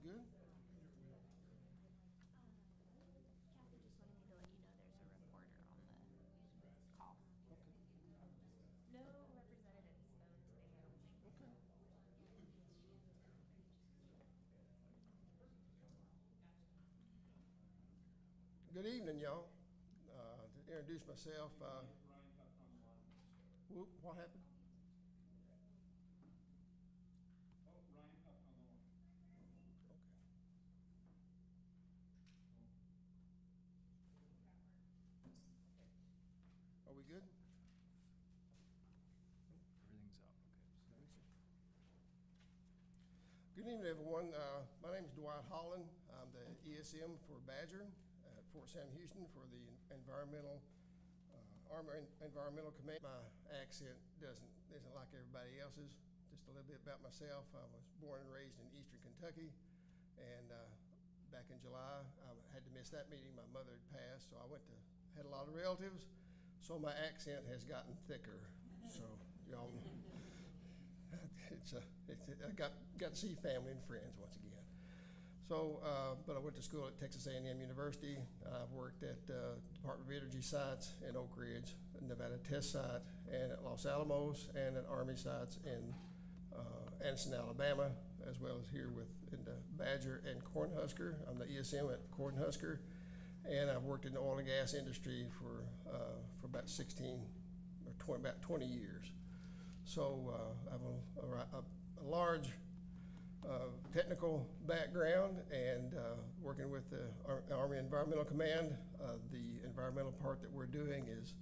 Good? Kathy just wanted me to let you know there's a reporter on the call. Okay. No representatives though today, I don't think. Okay. Good evening, y'all. To introduce myself, what happened? Okay. Are we good? Everything's up. Okay. Good evening, everyone. My name is Dwight Holland. I'm the ESM for Badger at Fort Sam Houston for the Army Environmental Command. My accent isn't like everybody else's. Just a little bit about myself. I was born and raised in Eastern Kentucky, and back in July, I had to miss that meeting. My mother had passed, so I had a lot of relatives, so my accent has gotten thicker. So y'all. I got to see family and friends once again. So, but I went to school at Texas A&M University. I've worked at Department of Energy sites in Oak Ridge, Nevada test site, and at Los Alamos, and at Army sites in Anniston, Alabama, as well as here in the Badger and Cornhusker. I'm the ESM at Cornhusker, and I've worked in the oil and gas industry for about 16 or 20 years. So I have a large technical background, and working with the Army Environmental Command. The environmental part that we're doing is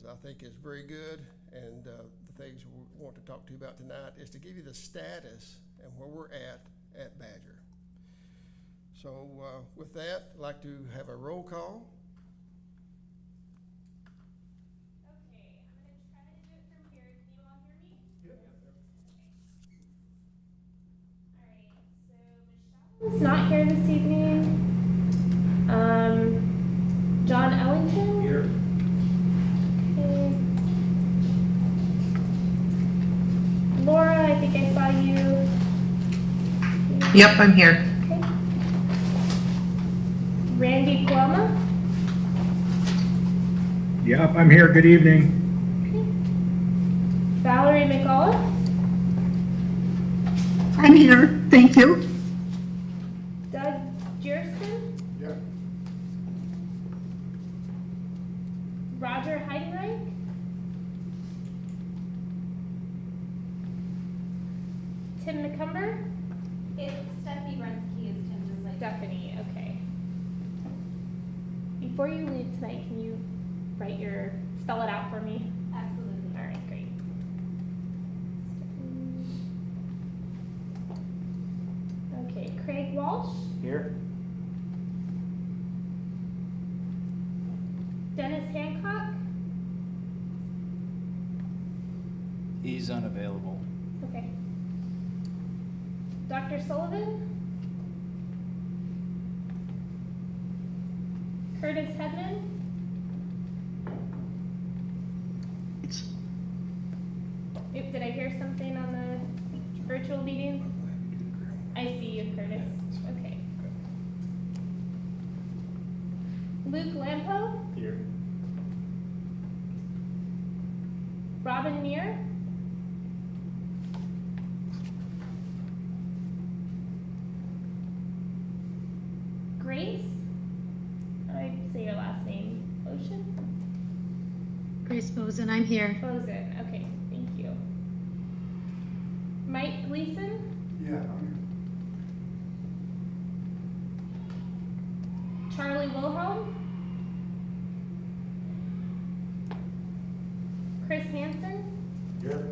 I think is very good, and the things we want to talk to you about tonight is to give you the status and where we're at Badger. So with that, I'd like to have a roll call. Is not here this evening. John Ellington? Here. Okay. Laura, I think I saw you. Yep, I'm here. Okay. Randy Cuomo? Yep, I'm here. Good evening. Okay. Valerie McAuliffe? I'm here. Thank you. Doug Jerson? Yep. Roger Heidenreich? Tim McCumber? Stephanie Brensky is Tim, just like Stephanie, okay. Before you leave tonight, can you spell it out for me? absolutely. All right, great. Okay, Craig Walsh? Here. Dennis Hancock? He's unavailable. Okay. Dr. Sullivan? Curtis Hedman? Oop, did I hear something on the virtual meeting? I see you, Curtis. Okay. Luke Lampo? Here. Robin Muir? Grace? I say your last name. Ocean? Grace Bozen, I'm here. Bozen. Okay, thank you. Mike Gleason? Yeah, I'm Charlie Wilhelm? Chris Hansen? here. Yep.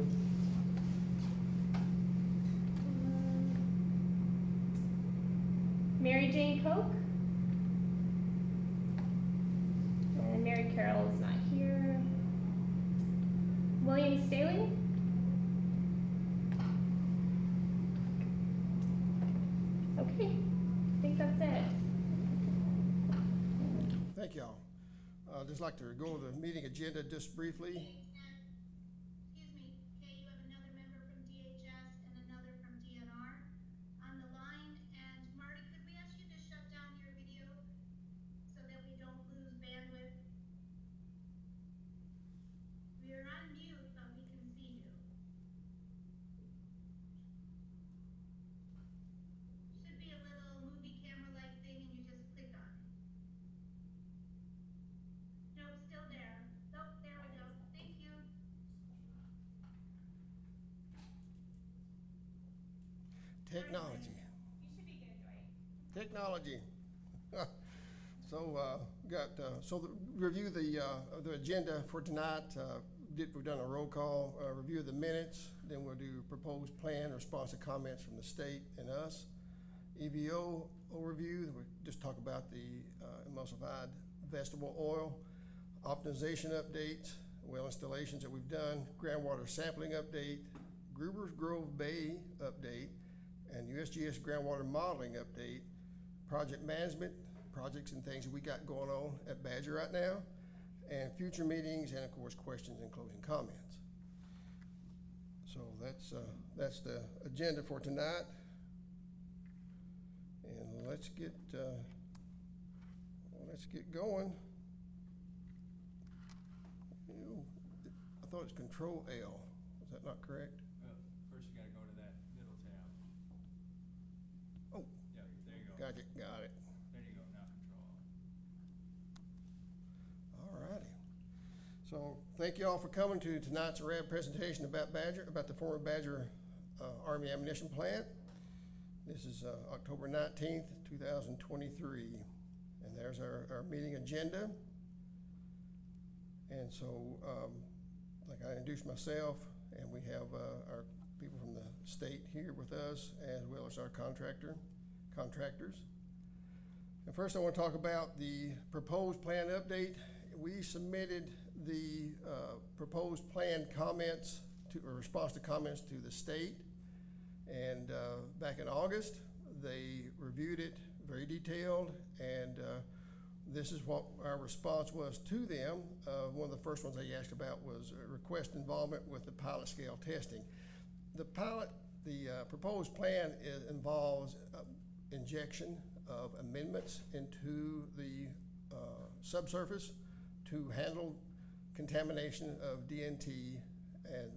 Mary Jane Koch? And Mary Carroll is not here. William Staley? Okay, I think that's it. Thank y'all. I'd just like to go over the meeting agenda just briefly. Excuse me, Kay, you have another member from DHS and another from DNR on the line, and Technology. You should be good, Dwight. Technology. So, so review the agenda for tonight. We've done a roll call, review of the minutes, then we'll do proposed plan, response to comments from the state and us. EVO overview, we just talk about the emulsified vegetable oil, optimization updates, well installations that we've done, groundwater sampling update, Gruber's Grove Bay update, and USGS groundwater modeling update, project management, projects and things that we got going on at Badger right now, and future meetings, and of course, questions and closing comments. So that's the agenda for tonight. And let's get going. I thought it's Control L. Is that not correct? First you gotta go to that middle tab. Oh. Yeah, there you go. Got it. There you go, now control. All righty. So thank you all for coming to tonight's RAB presentation about the former Badger Army Ammunition Plant. This is October 19th, 2023. And there's our meeting agenda. And so, like I introduced myself, and we have our people from the state here with us, as well as our contractors. And first I want to talk about the proposed plan update. We submitted the proposed plan comments or response to comments to the state. And back in August, they reviewed it, very detailed, and this is what our response was to them. One of the first ones they asked about was request involvement with the pilot scale testing. The proposed plan involves injection of amendments into the subsurface to handle contamination of DNT and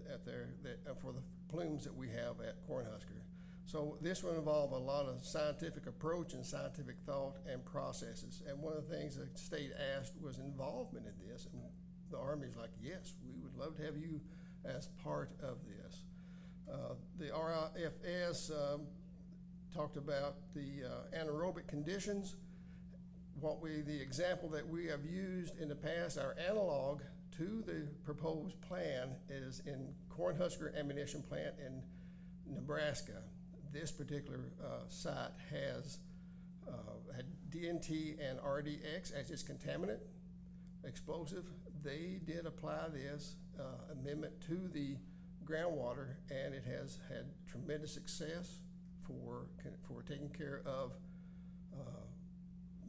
for the plumes that we have at Cornhusker. So this will involve a lot of scientific approach and scientific thought and processes. And one of the things the state asked was involvement in this. And the Army's like, yes, we would love to have you as part of this. The RIFS talked about the anaerobic conditions. The example that we have used in the past, our analog to the proposed plan, is in Cornhusker Ammunition Plant in Nebraska. This particular site has had DNT and RDX as its contaminant explosive. They did apply this amendment to the groundwater, and it has had tremendous success for taking care of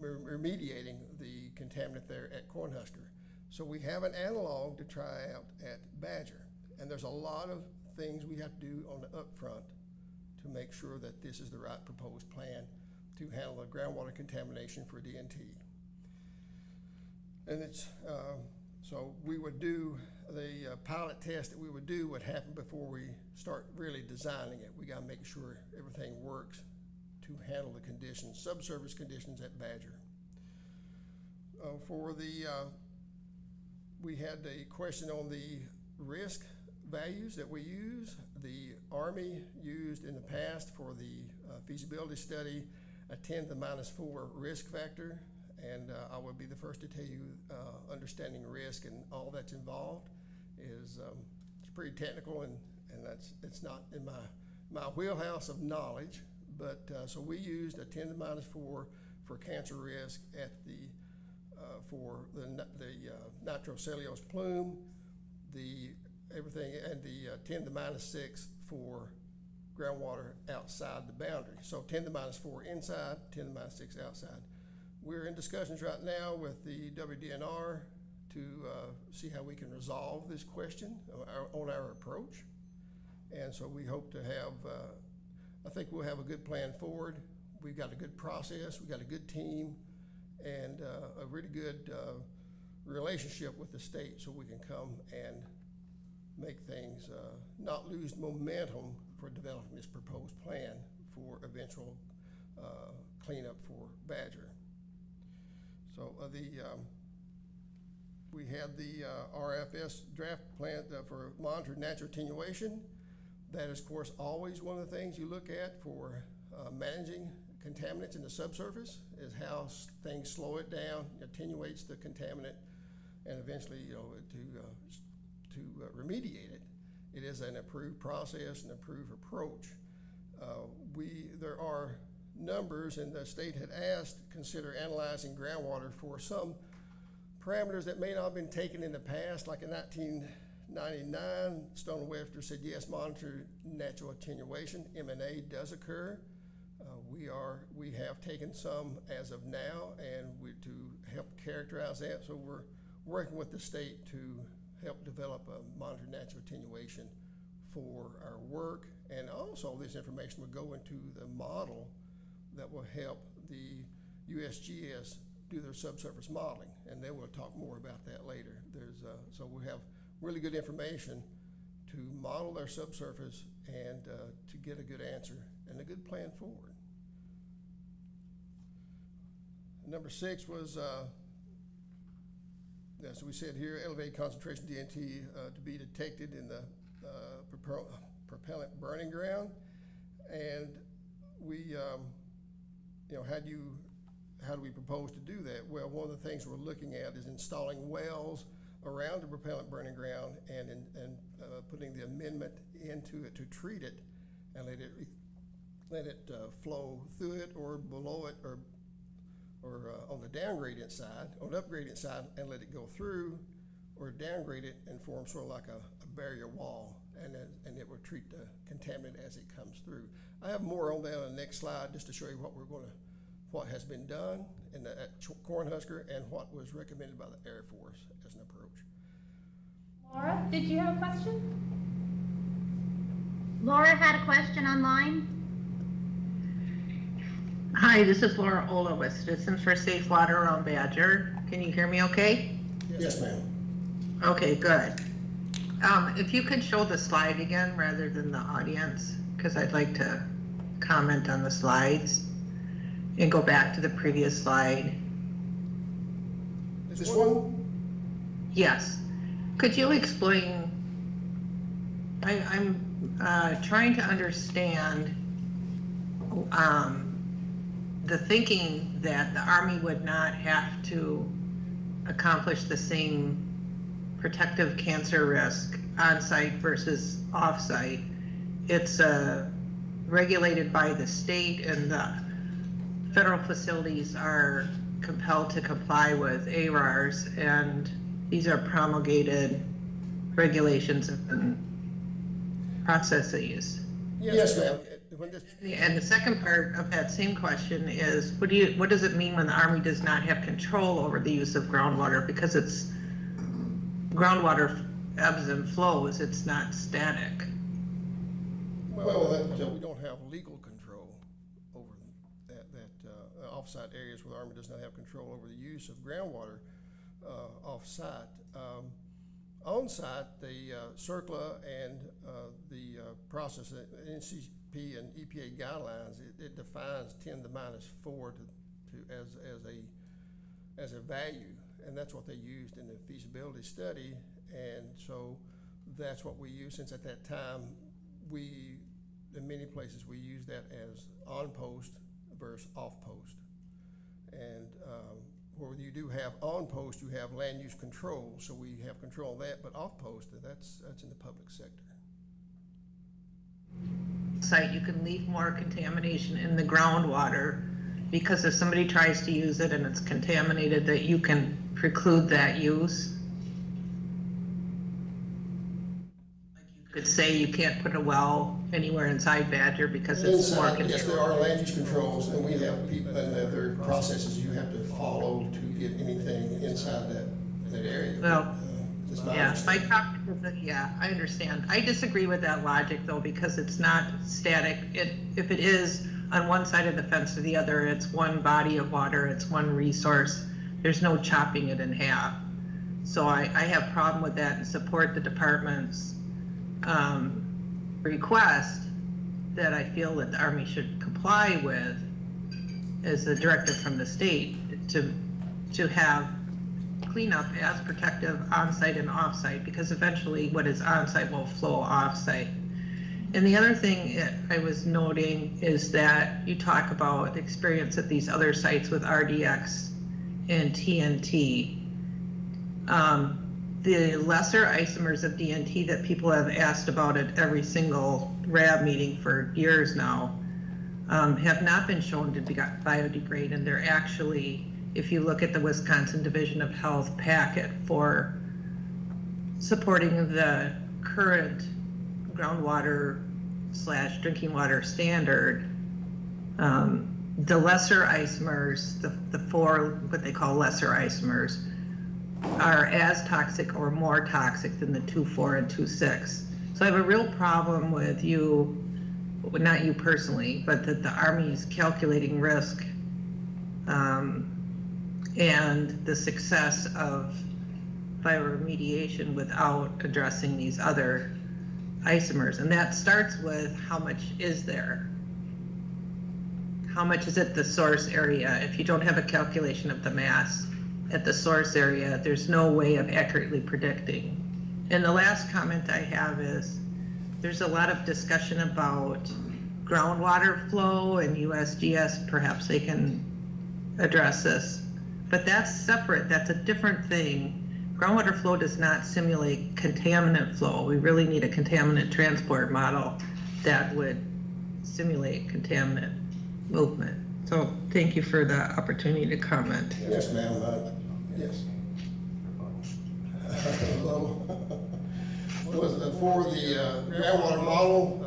remediating the contaminant there at Cornhusker. So we have an analog to try out at Badger, and there's a lot of things we have to do on the upfront to make sure that this is the right proposed plan to handle the groundwater contamination for DNT. And so we would do the pilot test that we would do would happen before we start really designing it. We gotta make sure everything works to handle the conditions, subsurface conditions at Badger. We had a question on the risk values that we use. The Army used in the past for the feasibility study a 10 to the -4 risk factor, and I would be the first to tell you understanding risk and all that's involved is it's pretty technical, and it's not in my wheelhouse of knowledge. But so we used a 10 to the -4 for cancer risk at for the nitrocellulose plume, everything, and the 10 to the -6 for groundwater outside the boundary. So 10 to the -4 inside, 10 to the -6 outside. We're in discussions right now with the WDNR to see how we can resolve this question on our approach. And so we hope to have, I think we'll have a good plan forward. We've got a good process, we've got a good team, and a really good relationship with the state, so we can come and make things, not lose momentum for developing this proposed plan for eventual cleanup for Badger. So we had the RFS draft plan for monitored natural attenuation. That is, of course, always one of the things you look at for managing contaminants in the subsurface, is how things slow it down, attenuates the contaminant, and eventually, to remediate it. It is an approved process, an approved approach. There are numbers, and the state had asked to consider analyzing groundwater for some parameters that may not have been taken in the past, like in 1999, Stone and Webster said, yes, monitor natural attenuation. M&A does occur. We have taken some as of now, and to help characterize that. So we're working with the state to help develop a monitor natural attenuation for our work. And also this information will go into the model that will help the USGS do their subsurface modeling, and then we'll talk more about that later. So we have really good information to model their subsurface and to get a good answer and a good plan forward. Number 6 was, as we said here, elevated concentration DNT to be detected in the propellant burning ground. And we, how do we propose to do that? Well, one of the things we're looking at is installing wells around the propellant burning ground and putting the amendment into it to treat it and let it flow through it or below it or on the downgradient side, on the upgradient side, and let it go through, or downgrade it and form sort of like a barrier wall, and it will treat the contaminant as it comes through. I have more on that on the next slide, just to show you what has been done at Cornhusker and what was recommended by the Air Force as an approach. Laura, did you have a question? Laura had a question online. Hi, this is Laura Ola with Citizens for Safe Water around Badger. Can you hear me okay? Yes, ma'am. Okay, good. If you could show the slide again rather than the audience, because I'd like to comment on the slides and go back to the previous slide. This one? Yes. Could you explain, I'm trying to understand the thinking that the Army would not have to accomplish the same protective cancer risk on-site versus off-site. It's regulated by the state, and the federal facilities are compelled to comply with ARARs, and these are promulgated regulations and processes. Yes, ma'am. And the second part of that same question is, what does it mean when the Army does not have control over the use of groundwater? Because groundwater ebbs and flows, it's not static. Well, we don't have legal control over that off-site areas where the Army does not have control over the use of groundwater off-site. On-site, the CERCLA and the process, NCP and EPA guidelines, it defines 10 to the -4 as a value, and that's what they used in the feasibility study. And so that's what we use, since at that time in many places we use that as on-post versus off-post. And where you do have on-post, you have land use control, so we have control of that, but off-post, that's in the public sector. Site, you can leave more contamination in the groundwater, because if somebody tries to use it and it's contaminated, that you can preclude that use. Like you could say you can't put a well anywhere inside Badger because it's more contaminated. Yes, there are land use controls, and we have people and other processes you have to follow to get anything inside that area. Well, yeah, I understand. I disagree with that logic though, because it's not static. If it is on one side of the fence or the other, it's one body of water, it's one resource. There's no chopping it in half. So I have a problem with that and support the department's request that I feel that the Army should comply with as a directive from the state to have cleanup as protective on-site and off-site, because eventually what is on-site will flow off-site. And the other thing I was noting is that you talk about experience at these other sites with RDX and TNT. The lesser isomers of DNT that people have asked about at every single RAB meeting for years now have not been shown to biodegrade, and they're actually, if you look at the Wisconsin Division of Health packet for supporting the current groundwater / drinking water standard, the lesser isomers, the four, what they call lesser isomers, are as toxic or more toxic than the 2,4 and 2,6. So I have a real problem with you, well, not you personally, but that the Army is calculating risk and the success of bioremediation without addressing these other isomers. And that starts with how much is there? How much is at the source area? If you don't have a calculation of the mass at the source area, there's no way of accurately predicting. And the last comment I have is, there's a lot of discussion about groundwater flow and USGS, perhaps they can address this, but that's separate, that's a different thing. Groundwater flow does not simulate contaminant flow. We really need a contaminant transport model that would simulate contaminant movement. So thank you for the opportunity to comment. Yes, ma'am. Yes. For the groundwater model,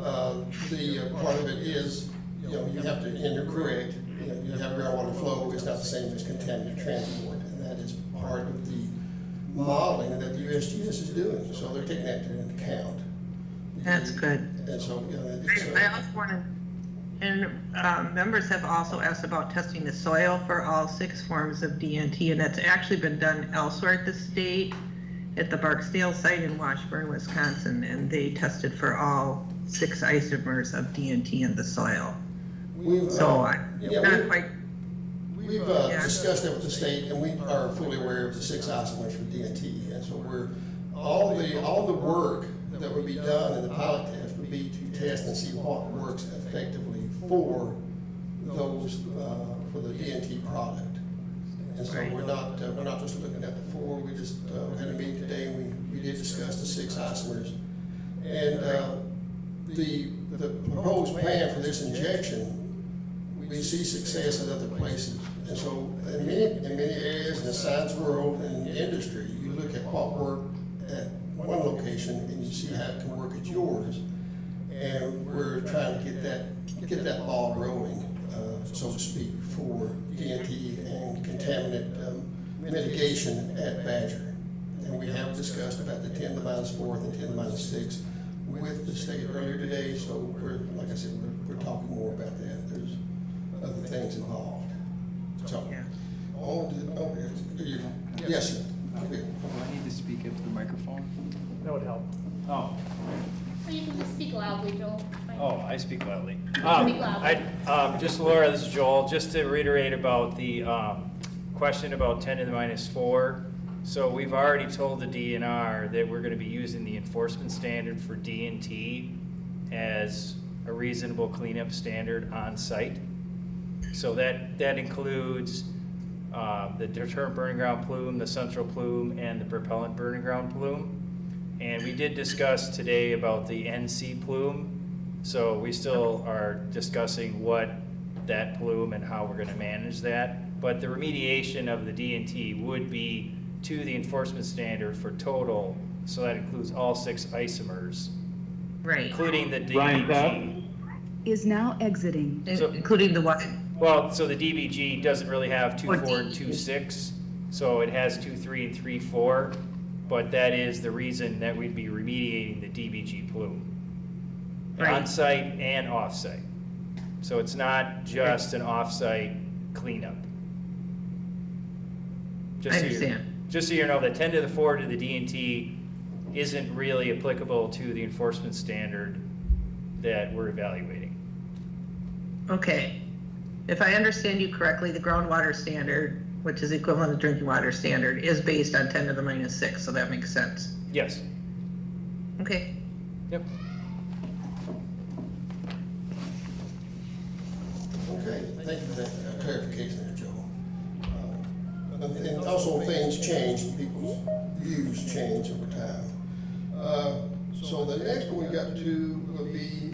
the part of it is, you have to, and you're correct, you have groundwater flow, it's not the same as contaminant transport, and that is part of the modeling that the USGS is doing, so they're taking that into account. That's good. And so, I also want to, and members have also asked about testing the soil for all 6 forms of DNT, and that's actually been done elsewhere at the state, at the Barksdale site in Washburn, Wisconsin, and they tested for all 6 isomers of DNT in the soil. We've discussed that with the state, and we are fully aware of the 6 isomers for DNT, and so all the work that would be done in the pilot test would be to test and see what works effectively for those for the DNT product. And so we're not just looking at the 4. We just had a meeting today, and we did discuss the 6 isomers, and the proposed plan for this injection. We see success in other places, and so in many areas in the science world and industry, you look at what worked at one location and you see how it can work at yours, and we're trying to get that ball rolling, so to speak, for DNT and contaminant mitigation at Badger. And we have discussed about the 10 to the -4 and 10 to the -6 with the state earlier today. So we're, like I said, we're talking more about that. There's other things involved. So, yes, sir. Okay. Do I need to speak into the microphone? That would help. Oh, Or you can just speak loudly, Joel. It's fine. Oh, I speak loudly. Speak loudly. Just Laura, this is Joel. Just to reiterate about the question about 10 to the -4. So we've already told the DNR that we're going to be using the enforcement standard for DNT as a reasonable cleanup standard on site. So that includes the deterrent burning ground plume, the central plume, and the propellant burning ground plume. And we did discuss today about the NC plume. So we still are discussing what that plume and how we're going to manage that. But the remediation of the DNT would be to the enforcement standard for total. So that includes all 6 isomers, Right. including the Ryan, DBG. Is now exiting. So- Including the what? Well, so the DBG doesn't really have 2,4 and DBG. 2,6, so it has 2,3 and 3,4, but that is the reason that we'd be remediating the DBG plume. Right. On-site and off-site. So it's not just an off-site cleanup. I understand. Just so you know, the 10 to the 4 to the DNT isn't really applicable to the enforcement standard that we're evaluating. Okay. If I understand you correctly, the groundwater standard, which is equivalent to drinking water standard, is based on 10 to the -6, so that makes sense. Yes. Okay. Yep. Okay, thank you for that clarification there, Joe. And also things change, people's views change over time. So the next one we got to will be,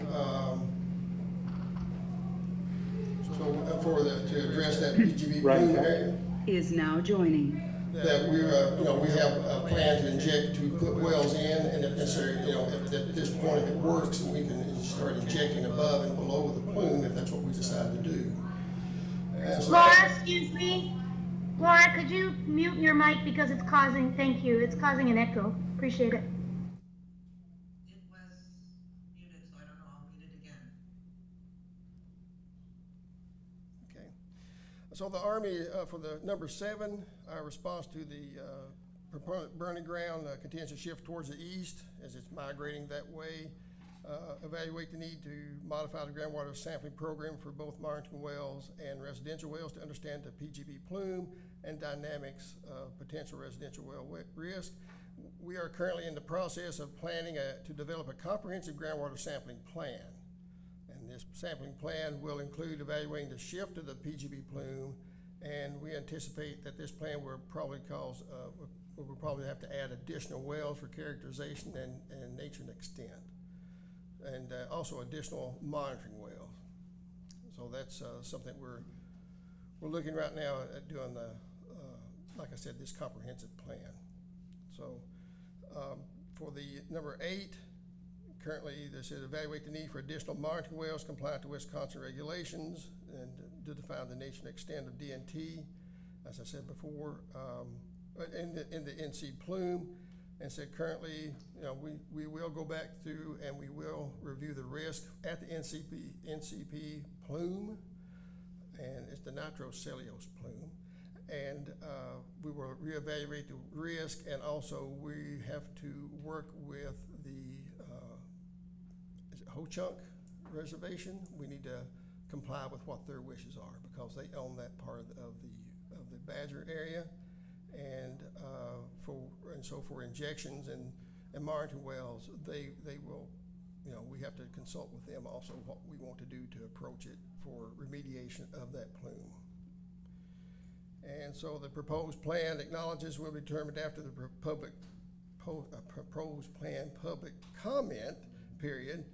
to address that PGB plume area, Is now joining. that we're, we have a plan to inject, to put wells in, and if necessary, at this point, if it works, and we can start injecting above and below the plume, if that's what we decide to do. And so Laura, excuse me. Laura, could you mute your mic because it's causing, thank you, it's causing an echo. Appreciate it. It was muted, so I don't know, I'll mute it again. Okay. So the Army, for the number 7, our response to the proponent burning ground continues to shift towards the east as it's migrating that way. Evaluate the need to modify the groundwater sampling program for both monitoring wells and residential wells to understand the PGB plume and dynamics of potential residential well risk. We are currently in the process of planning to develop a comprehensive groundwater sampling plan. And this sampling plan will include evaluating the shift of the PGB plume, and we anticipate that this plan will probably cause, we'll probably have to add additional wells for characterization and nature and extent, and also additional monitoring wells. So that's something we're looking right now at doing like I said, this comprehensive plan. So for the number 8, currently they said evaluate the need for additional monitoring wells compliant to Wisconsin regulations and to define the nature and extent of DNT, as I said before, in the NC plume. And said currently, we will go back through and we will review the risk at the NCP plume, and it's the nitrocellulose plume. And we will reevaluate the risk, and also we have to work with the Ho-Chunk Reservation. We need to comply with what their wishes are because they own that part of the Badger area. And so for injections and monitoring wells, they will, we have to consult with them also what we want to do to approach it for remediation of that plume. And so the proposed plan acknowledges will be determined after the proposed plan public comment period.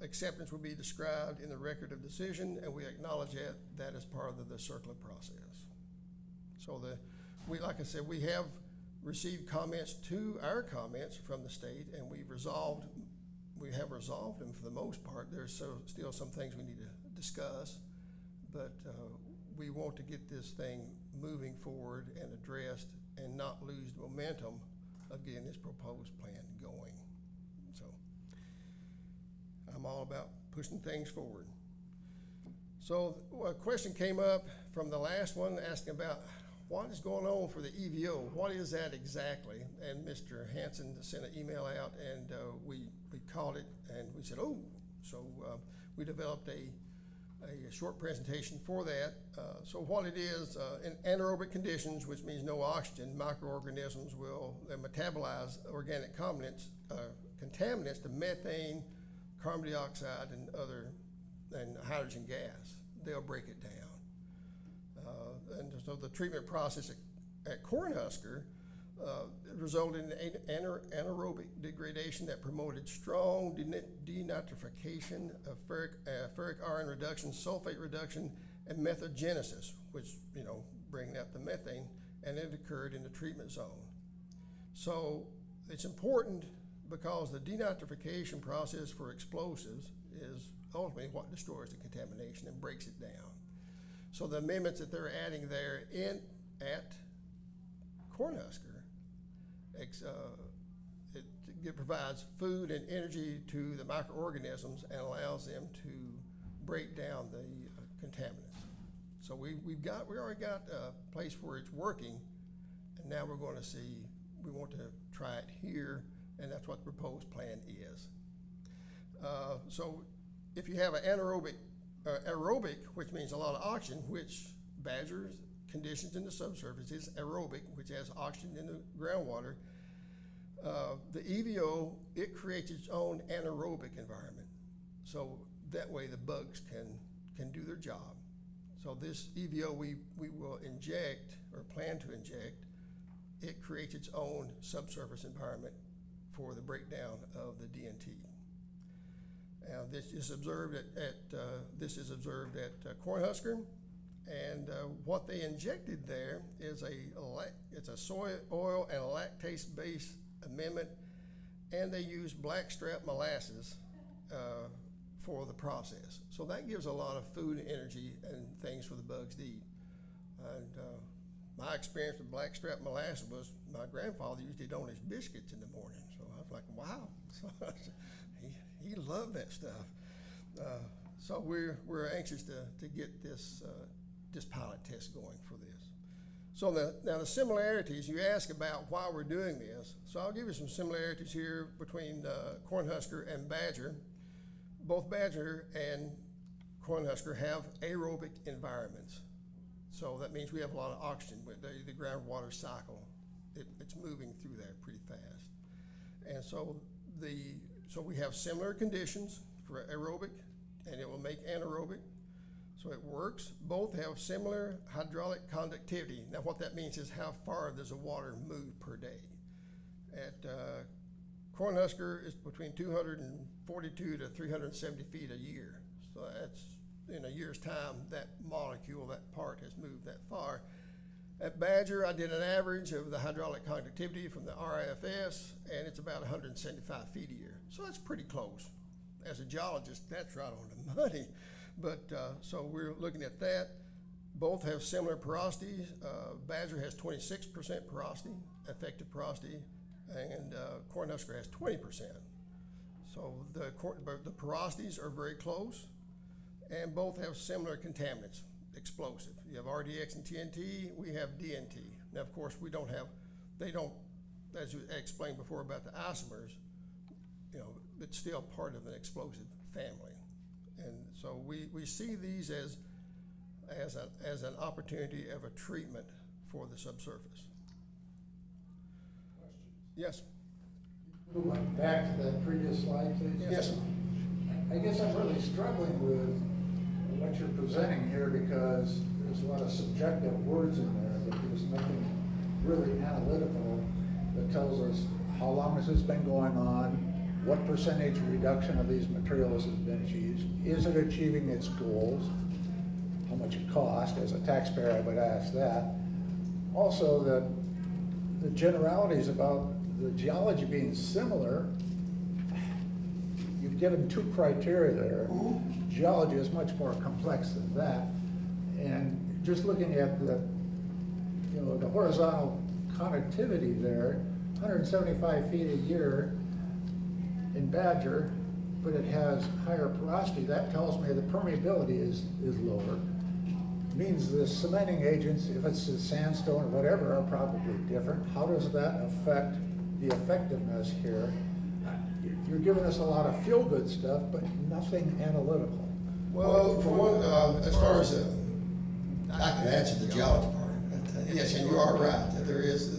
Acceptance will be described in the record of decision, and we acknowledge that as part of the circular process. So like I said, we have received comments to our comments from the state, and we have resolved them for the most part. There's still some things we need to discuss, but we want to get this thing moving forward and addressed and not lose the momentum of getting this proposed plan going. So I'm all about pushing things forward. So a question came up from the last one asking about what is going on for the EVO? What is that exactly? And Mr. Hanson sent an email out, and we caught it, and we said, oh. So we developed a short presentation for that. So what it is, in anaerobic conditions, which means no oxygen, microorganisms will metabolize organic contaminants to methane, carbon dioxide, and hydrogen gas. They'll break it down. And so the treatment process at Cornhusker resulted in anaerobic degradation that promoted strong denitrification of ferric iron reduction, sulfate reduction, and methogenesis, which, bringing out the methane, and it occurred in the treatment zone. So it's important because the denitrification process for explosives is ultimately what destroys the contamination and breaks it down. So the amendments that they're adding there at Cornhusker, it provides food and energy to the microorganisms and allows them to break down the contaminants. So we already got a place where it's working, and now we're going to see, we want to try it here, and that's what the proposed plan is. So if you have an aerobic, which means a lot of oxygen, which Badger's conditions in the subsurface is aerobic, which has oxygen in the groundwater. The EVO, it creates its own anaerobic environment. So that way the bugs can can do their job. So this EVO we will inject, or plan to inject, it creates its own subsurface environment for the breakdown of the DNT. Now this is observed at Cornhusker, and what they injected there is it's a soy oil and a lactase-based amendment, and they use blackstrap molasses for the process. So that gives a lot of food and energy and things for the bugs to eat. And my experience with blackstrap molasses was my grandfather used it on his biscuits in the morning. So I was like, wow. So he loved that stuff. So we're anxious to get this pilot test going for this. So now the similarities, you ask about why we're doing this. So I'll give you some similarities here between Cornhusker and Badger. Both Badger and Cornhusker have aerobic environments. So that means we have a lot of oxygen with the groundwater cycle. It's moving through there pretty fast. And so we have similar conditions for aerobic, and it will make anaerobic. So it works. Both have similar hydraulic conductivity. Now what that means is how far does the water move per day. At Cornhusker is between 242 to 370 feet a year. So that's, in a year's time, that molecule, that part has moved that far. At Badger, I did an average of the hydraulic conductivity from the RIFS, and it's about 175 feet a year. So that's pretty close. As a geologist, that's right on the money. But so we're looking at that. Both have similar porosities. Badger has 26% porosity, effective porosity, and Cornhusker has 20%. So the porosities are very close, and both have similar contaminants, explosive. You have RDX and TNT, we have DNT. Now, of course, they don't, as you explained before about the isomers, it's still part of an explosive family. And so we see these as an opportunity of a treatment for the subsurface. Yes. Moving back to that previous slide, please. Yes. I guess I'm really struggling with what you're presenting here because there's a lot of subjective words in there, but there's nothing really analytical that tells us how long has this been going on, what percentage reduction of these materials has been achieved, is it achieving its goals, how much it cost. As a taxpayer, I would ask that. Also, the generalities about the geology being similar, you've given two criteria there. Geology is much more complex than that. And just looking at the horizontal connectivity there, 175 feet a year in Badger, but it has higher porosity. That tells me the permeability is lower. Means the cementing agents, if it's a sandstone or whatever, are probably different. How does that affect the effectiveness here? You're giving us a lot of feel-good stuff, but nothing analytical. Well, for one, as far as I can answer the geology part. Yes, and you are right that it appears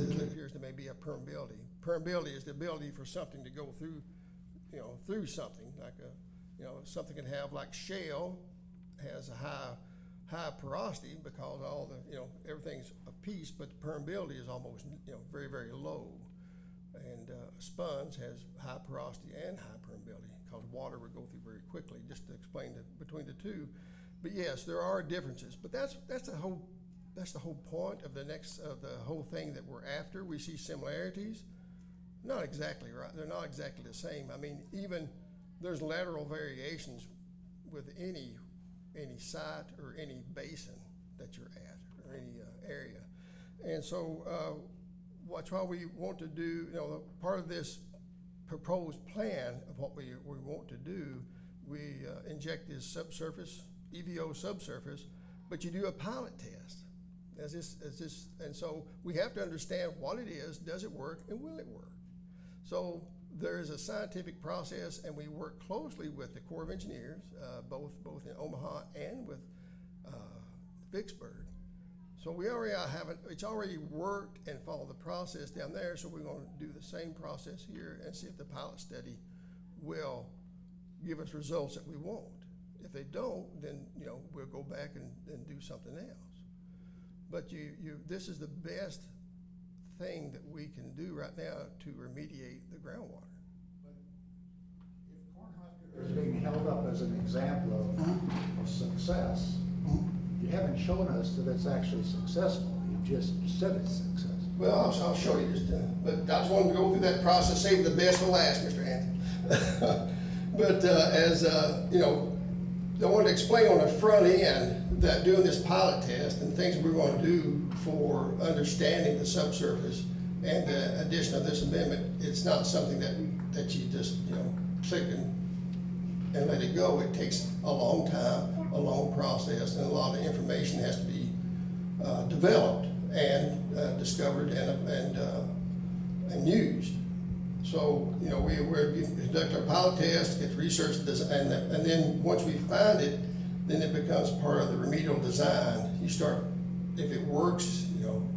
there may be a permeability. Permeability is the ability for something to go through, through something like something can have, like shale has a high porosity because all the everything's a piece, but the permeability is almost very, very low. And sponge has high porosity and high permeability because water would go through very quickly. Just to explain between the two, but yes, there are differences. But that's the whole point of the whole thing that we're after. We see similarities, not exactly right. They're not exactly the same. I mean, even there's lateral variations with any site or any basin that you're at or any area, and so. That's why we want to do, part of this proposed plan of what we want to do, we inject this subsurface, EVO subsurface, but you do a pilot test. And so we have to understand what it is, does it work, and will it work? So there is a scientific process, and we work closely with the Corps of Engineers, both in Omaha and with Vicksburg. So we already it's already worked and followed the process down there, so we're going to do the same process here and see if the pilot study will give us results that we want. If they don't, then, you know, we'll go back and do something else. But this is the best thing that we can do right now to remediate the groundwater. But if Cornhusker is being held up as an example of success, you haven't shown us that it's actually successful. You just said it's successful. Well, I'll show you just, but I just wanted to go through that process, save the best for last, Mr. Anthony. But you know, I wanted to explain on the front end that doing this pilot test and things we're going to do for understanding the subsurface and the addition of this amendment, it's not something that you just, you know, click and let it go. It takes a long time, a long process, and a lot of information has to be developed and discovered and used. So, you know, we conduct our pilot test, get research, and then once we find it, then it becomes part of the remedial design. You start, if it works, you know,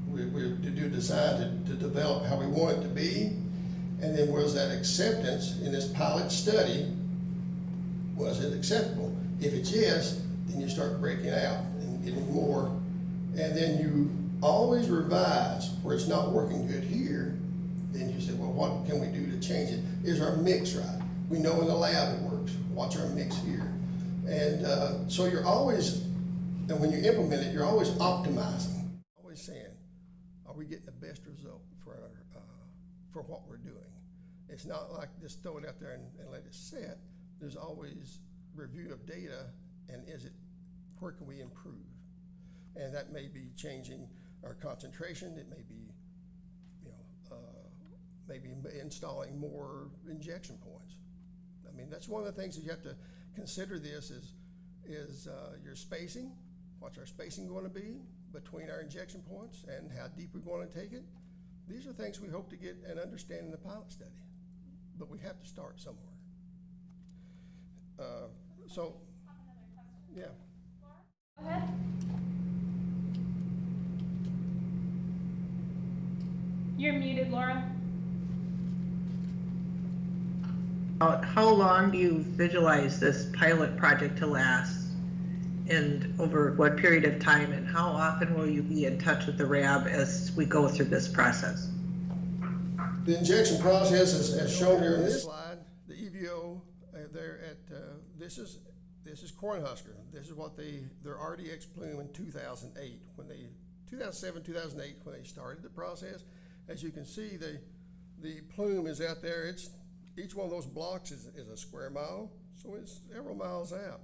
we do design to develop how we want it to be, and then was that acceptance in this pilot study, was it acceptable? If it's yes, then you start breaking out and getting more, and then you always revise where it's not working good here. Then you say, well, what can we do to change it? Is our mix right? We know in the lab it works. What's our mix here? And so you're always, and when you implement it, you're always optimizing. Always saying, are we getting the best result for what we're doing? It's not like just throw it out there and let it sit. There's always review of data, and where can we improve? And that may be changing our concentration. It may be, you know, maybe installing more injection points. I mean, that's one of the things that you have to consider. This is your spacing. What's our spacing going to be between our injection points, and how deep we're going to take it? These are things we hope to get and understand in the pilot study, but we have to start somewhere. Yeah. Go ahead. You're muted, Laura. How long do you visualize this pilot project to last, and over what period of time, and how often will you be in touch with the RAB as we go through this process? The injection process is as shown here in this slide. The EVO there at this is Cornhusker. This is what their RDX plume in 2008 2007 2008 when they started the process. As you can see, the plume is out there. Each one of those blocks is a square mile, so it's several miles out.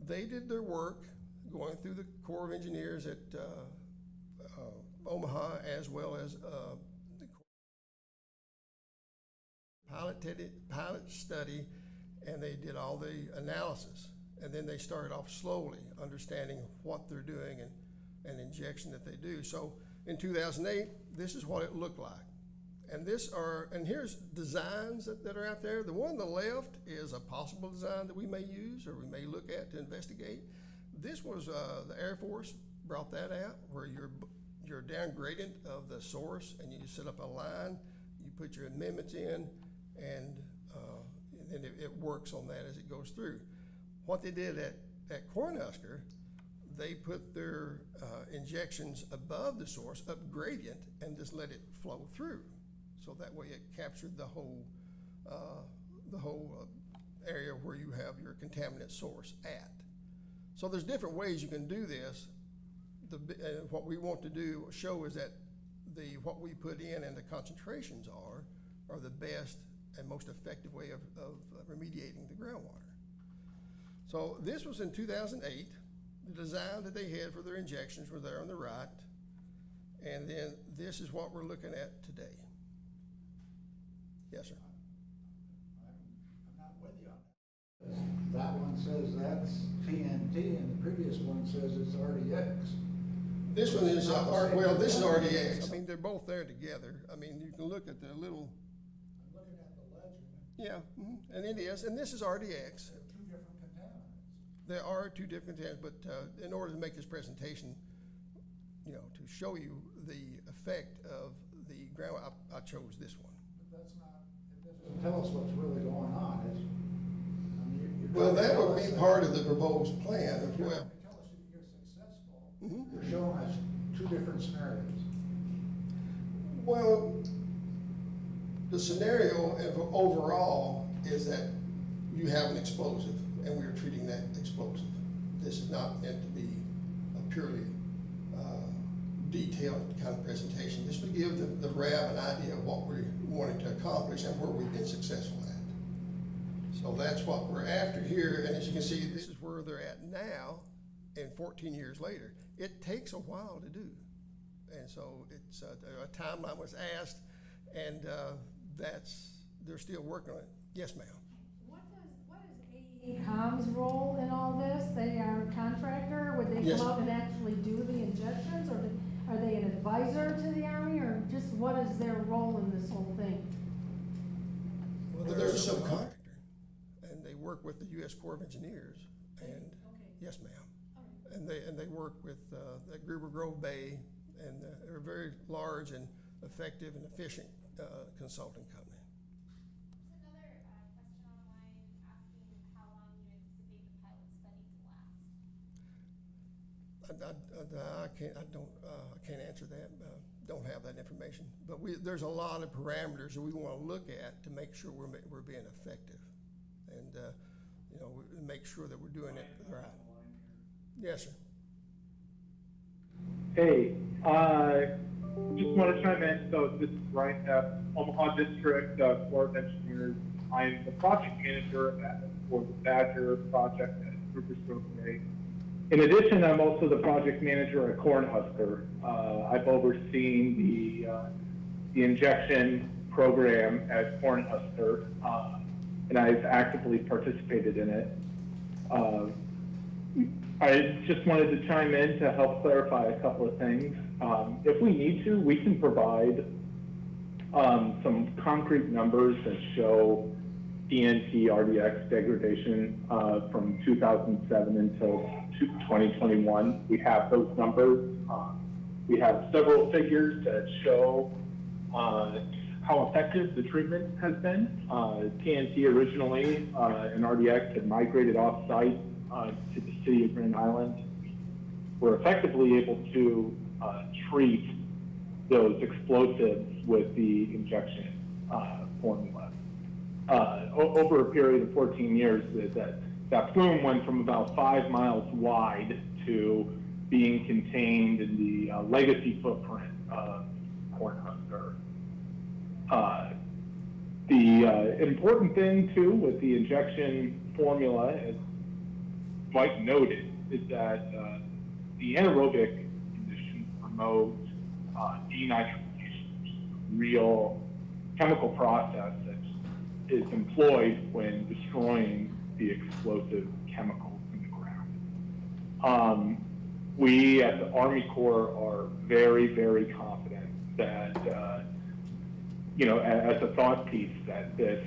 They did their work going through the Corps of Engineers at Omaha, as well as the pilot study, and they did all the analysis. And then they started off slowly, understanding what they're doing and injection that they do. So in 2008, this is what it looked like. And here's designs that are out there. The one on the left is a possible design that we may use or we may look at to investigate. This was the Air Force brought that out, where you're down gradient of the source, and you set up a line, you put your amendments in, and then it works on that as it goes through. What they did at Cornhusker, they put their injections above the source, up gradient, and just let it flow through. So that way it captured the whole area where you have your contaminant source at. So there's different ways you can do this. What we want to show is that what we put in and the concentrations are the best and most effective way of remediating the groundwater. So this was in 2008. The design that they had for their injections were there on the right. And then this is what we're looking at today. Yes, sir. I'm not with you on that. That one says that's TNT, and the previous one says it's RDX. This one is this is RDX. I mean, they're both there together. I mean, you can look at the little. I'm looking at the legend. Yeah, and it is, and this is RDX. They're two different contaminants. There are two different contaminants, but in order to make this presentation, you know, to show you the effect of the ground, I chose this one. But that's not, it doesn't tell us what's really going on. I mean, you're Well, that would be part of the proposed plan as well. Tell us if you're successful. Mhm. You're showing us two different scenarios. Well, the scenario overall is that you have an explosive and we are treating that explosive. This is not meant to be a purely detailed kind of presentation. This would give the RAB an idea of what we're wanting to accomplish and where we've been successful at. So that's what we're after here, and as you can see, this is where they're at now, and 14 years later. It takes a while to do, and so it's a timeline was asked, and they're still working on it. Yes, ma'am. What is AECom's role in all this? They are a contractor. Would they Yes. come out and actually do the injections, or are they an advisor to the Army, or just what is their role in this whole thing? Well, they're a subcontractor, and they work with the U.S. Corps of Engineers, and, Okay. yes, ma'am. All right. And they work with the Gruber Grove Bay, and they're a very large and effective and efficient consulting company. There's another question online asking how long you anticipate the pilot study to last. I can't answer that. Don't have that information. But there's a lot of parameters that we want to look at to make sure we're being effective, and make sure that we're doing it right. Yes, sir. Hey, just want to chime in. So this is Ryan F., Omaha District Corps of Engineers. I'm the project manager for the Badger project at Sauk-Prairie. In addition, I'm also the project manager at Cornhusker. I've overseen the injection program at Cornhusker, and I've actively participated in it. I just wanted to chime in to help clarify a couple of things. If we need to, we can provide some concrete numbers that show TNT RDX degradation from 2007 until 2021. We have those numbers. We have several figures that show how effective the treatment has been. TNT originally and RDX had migrated off-site to the city of Grand Island. We're effectively able to treat those explosives with the injection formula. Over a period of 14 years, that plume went from about 5 miles wide to being contained in the legacy footprint of Cornhusker. The important thing too with the injection formula, as Mike noted, is that the anaerobic conditions promote denitrification, which is a real chemical process that is employed when destroying the explosive chemicals in the ground. We at the Army Corps are very, very confident that, as a thought piece, that this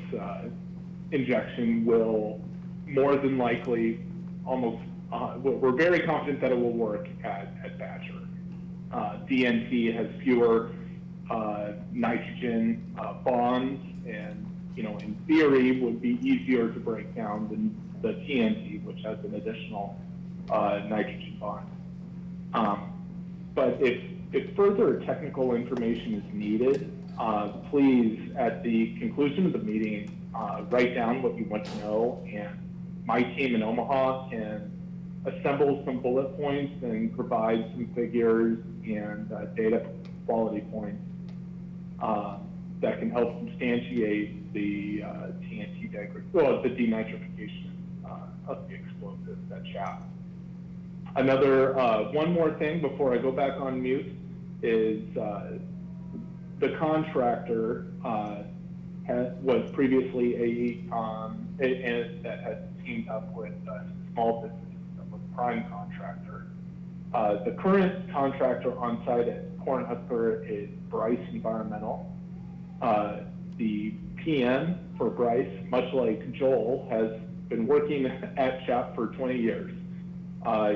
injection will more than likely we're very confident that it will work at Badger. DNT has fewer nitrogen bonds, and in theory would be easier to break down than the TNT, which has an additional nitrogen bond. But if further technical information is needed, please, at the conclusion of the meeting, write down what you want to know, and my team in Omaha can assemble some bullet points and provide some figures and data quality points that can help substantiate the TNT the denitrification of the explosives at Chap. One more thing before I go back on mute is the contractor was previously AECom and that had teamed up with small businesses that was prime contractor. The current contractor on site at Cornhusker is Bryce Environmental. The PM for Bryce, much like Joel, has been working at CHAP for 20 years.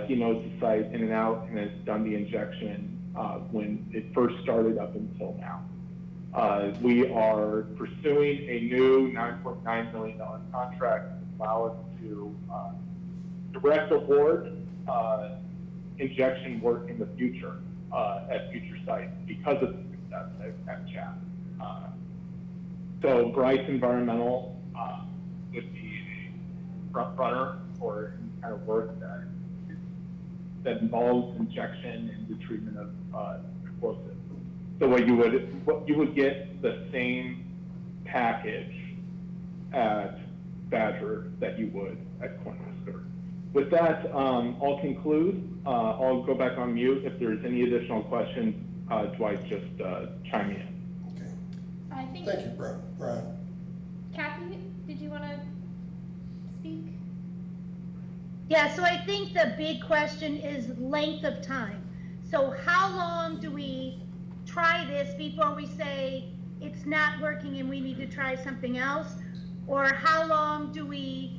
He knows the site in and out and has done the injection when it first started up until now. We are pursuing a new $9.9 million contract allow us to direct award injection work in the future at future sites because of the success at CHAP. So Bryce Environmental would be a front runner for any kind of work that involves injection and the treatment of explosives. So what you would get the same package at Badger that you would at Cornhusker. With that, I'll conclude. I'll go back on mute. If there's any additional questions, Dwight, just chime in. Okay. I think. Thank you, Brian. Kathy, did you want to speak? Yeah, so I think the big question is length of time. So how long do we try this before we say it's not working and we need to try something else? Or how long do we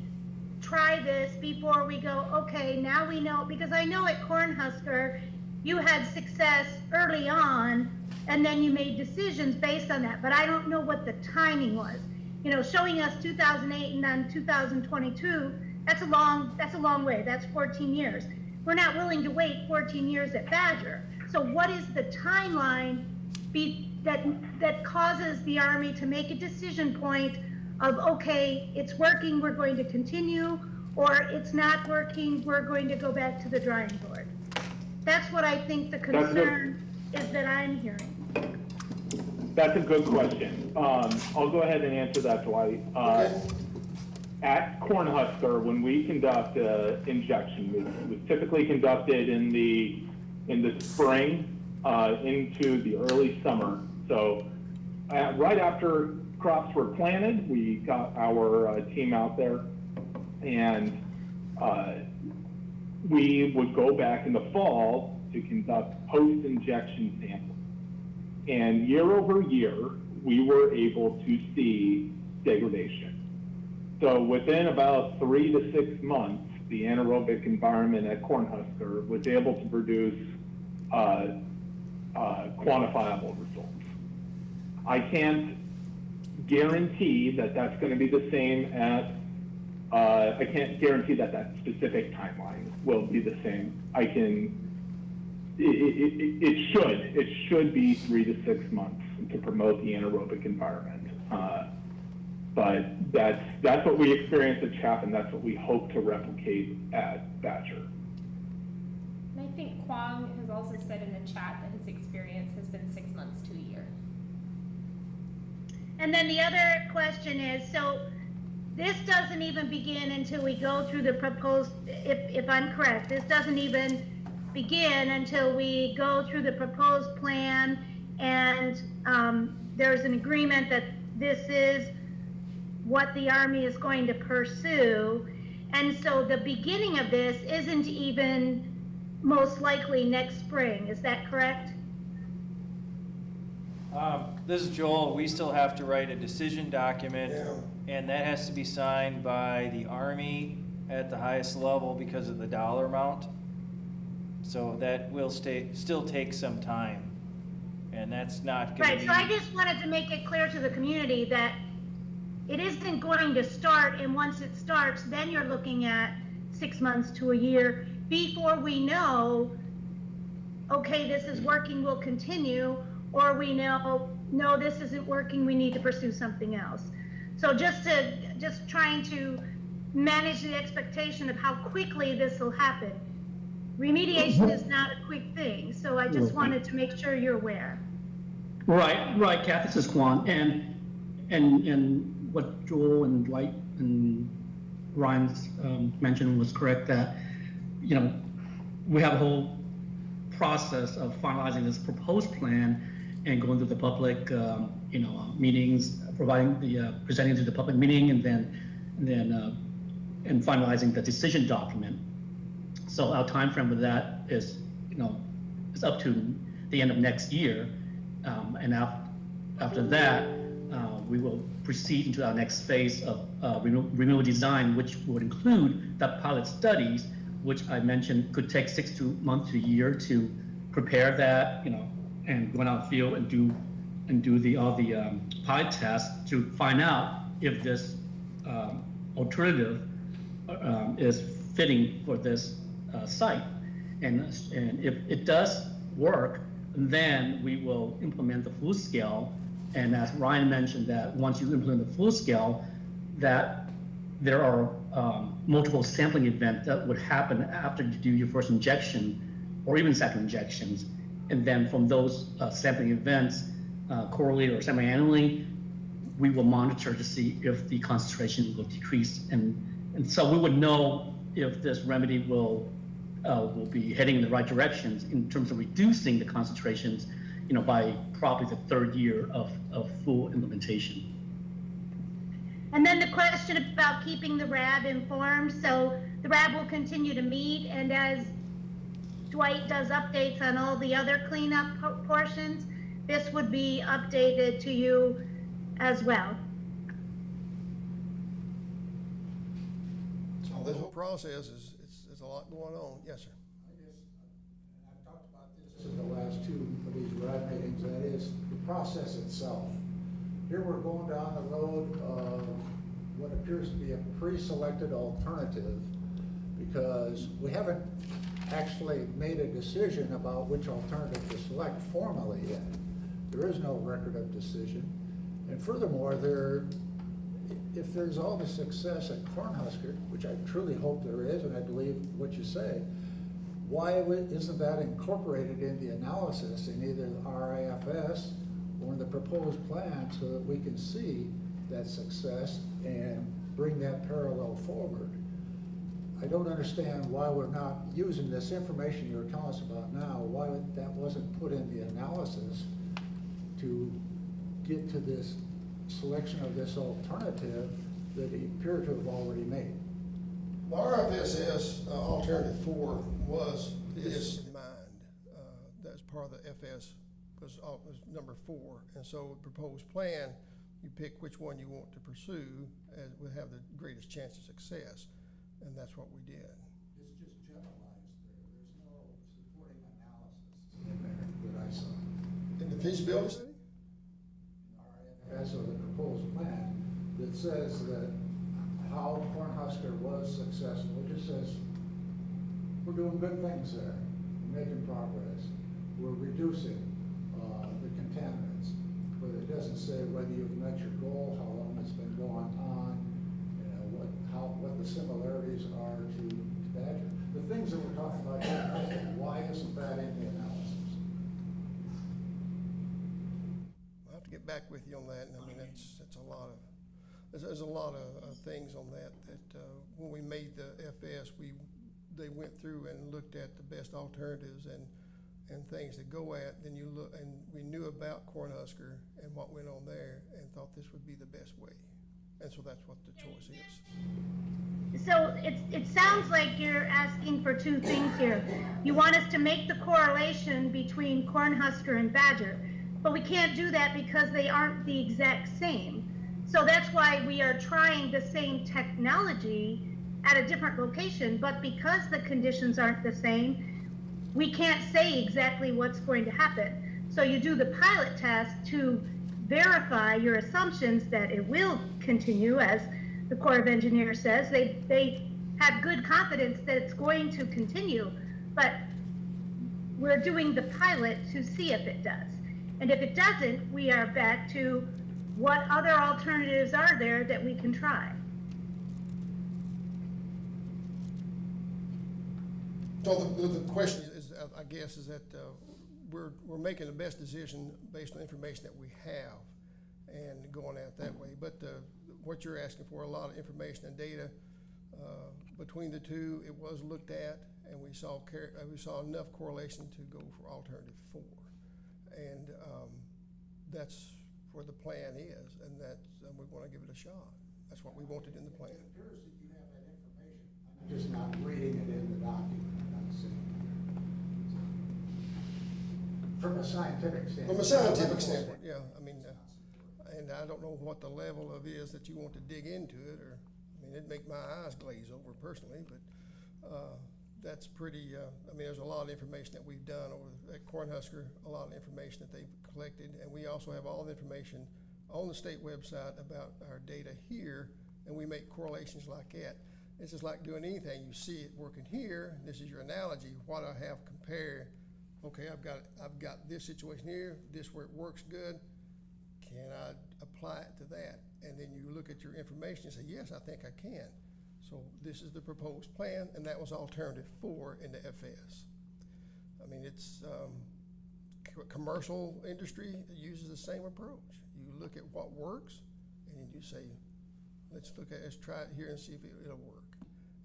try this before we go, okay, now we know? Because I know at Cornhusker, you had success early on and then you made decisions based on that, but I don't know what the timing was. You know, showing us 2008 and then 2022, that's a long way. That's 14 years. We're not willing to wait 14 years at Badger. So what is the timeline that causes the Army to make a decision point of, okay, it's working, we're going to continue, or it's not working, we're going to go back to the drawing board? That's what I think the concern is that I'm hearing. That's a good question. I'll go ahead and answer that, Dwight. At Cornhusker, when we conduct injection, it's typically conducted in the spring into the early summer. So right after crops were planted, we got our team out there, and we would go back in the fall to conduct post-injection sampling. And year over year, we were able to see degradation. So within about 3 to 6 months, the anaerobic environment at Cornhusker was able to produce quantifiable results. I can't guarantee that that's going to be the same at, I can't guarantee that that specific timeline will be the same. I can, it should be 3 to 6 months to promote the anaerobic environment. But that's what we experienced at CHAP, and that's what we hope to replicate at Badger. And I think Kwong has also said in the chat that his experience has been 6 months to a year. And then the other question is, so this doesn't even begin until we go through the proposed, if I'm correct, this doesn't even begin until we go through the proposed plan and there's an agreement that this is what the Army is going to pursue. And so the beginning of this isn't even most likely next spring, is that correct? This is Joel. We still have to write a decision document, and that has to be signed by the Army at the highest level because of the dollar amount. So that will still take some time, and that's not going to be... Right, so I just wanted to make it clear to the community that it isn't going to start, and once it starts, then you're looking at 6 months to a year before we know, okay, this is working, we'll continue, or we know, no, this isn't working, we need to pursue something else. So just trying to manage the expectation of how quickly this will happen. Remediation is not a quick thing, so I just wanted to make sure you're aware. Right, Kath, this is Quan, and what Joel and Dwight and Ryan's mentioned was correct, that, you know, we have a whole process of finalizing this proposed plan and going to the public, meetings, presenting to the public meeting, and then finalizing the decision document. So our time frame with that is, is up to the end of next year, and after that, we will proceed into our next phase of renewal design, which would include the pilot studies, which I mentioned could take 6 months to a year to prepare that, and go out in the field and do all the pilot tests to find out if this alternative is fitting for this site. And if it does work, then we will implement the full scale. And as Ryan mentioned, that once you implement the full scale, that there are multiple sampling events that would happen after you do your first injection or even second injections. And then from those sampling events, quarterly or semi-annually, we will monitor to see if the concentration will decrease. And so we would know if this remedy will be heading in the right directions in terms of reducing the concentrations, by probably the third year of full implementation. And then the question about keeping the RAB informed. So the RAB will continue to meet, and as Dwight does updates on all the other cleanup portions, this would be updated to you as well. So this whole process is, it's a lot going on. Yes, sir. I guess, and I've talked about this in the last two of these RAD meetings, that is the process itself. Here we're going down the road of what appears to be a pre-selected alternative, because we haven't actually made a decision about which alternative to select formally yet. There is no record of decision. And furthermore, if there's all the success at Cornhusker, which I truly hope there is, and I believe what you say, why isn't that incorporated in the analysis in either the RIFS or in the proposed plan, so that we can see that success and bring that parallel forward? I don't understand why we're not using this information you're telling us about now, why that wasn't put in the analysis to get to this selection of this alternative that he appeared to have already made. The RFSS alternative 4 was this in mind. That's part of the FS was number 4, and so the proposed plan, you pick which one you want to pursue and would have the greatest chance of success, and that's what we did. It's just generalized there. There's no supporting analysis in there that I saw. In the feasibility study? As of the proposed plan that says that how Cornhusker was successful. It just says we're doing good things there, we're making progress, we're reducing the contaminants, but it doesn't say whether you've met your goal, how long it's been going on, what the similarities are to Badger. The things that we're talking about here, why isn't that in the analysis? I'll have to get back with you on that, and I mean, that's a lot of, there's a lot of things on that when we made the FS, they went through and looked at the best alternatives and things to go at. Then you look, and we knew about Cornhusker and what went on there, and thought this would be the best way, and so that's what the choice is. So it sounds like you're asking for two things here. You want us to make the correlation between Cornhusker and Badger, but we can't do that because they aren't the exact same. So that's why we are trying the same technology at a different location, but because the conditions aren't the same, we can't say exactly what's going to happen. So you do the pilot test to verify your assumptions that it will continue, as the Corps of Engineers says. They have good confidence that it's going to continue, but we're doing the pilot to see if it does. And if it doesn't, we are back to what other alternatives are there that we can try. So the question is, I guess, is that we're making the best decision based on information that we have and going at it that way. But what you're asking for, a lot of information and data between the two, it was looked at, and we saw enough correlation to go for alternative 4, and that's where the plan is, and we want to give it a shot. That's what we wanted in the plan. It appears that you have that information. I'm just not reading it in the document. I'm not seeing it. From a scientific standpoint. From a scientific standpoint, yeah. I mean, and I don't know what the level of is that you want to dig into it, or, I mean, it'd make my eyes glaze over personally, but that's pretty, I mean, there's a lot of information that we've done over at Cornhusker, a lot of information that they've collected, and we also have all the information on the state website about our data here, and we make correlations like that. It's just like doing anything. You see it working here. This is your analogy. What I have compared. Okay, I've got this situation here. This where it works good. Can I apply it to that? And then you look at your information and say, yes, I think I can. So this is the proposed plan, and that was alternative 4 in the FS. I mean, it's commercial industry uses the same approach. You look at what works, and then you say, let's try it here and see if it'll work.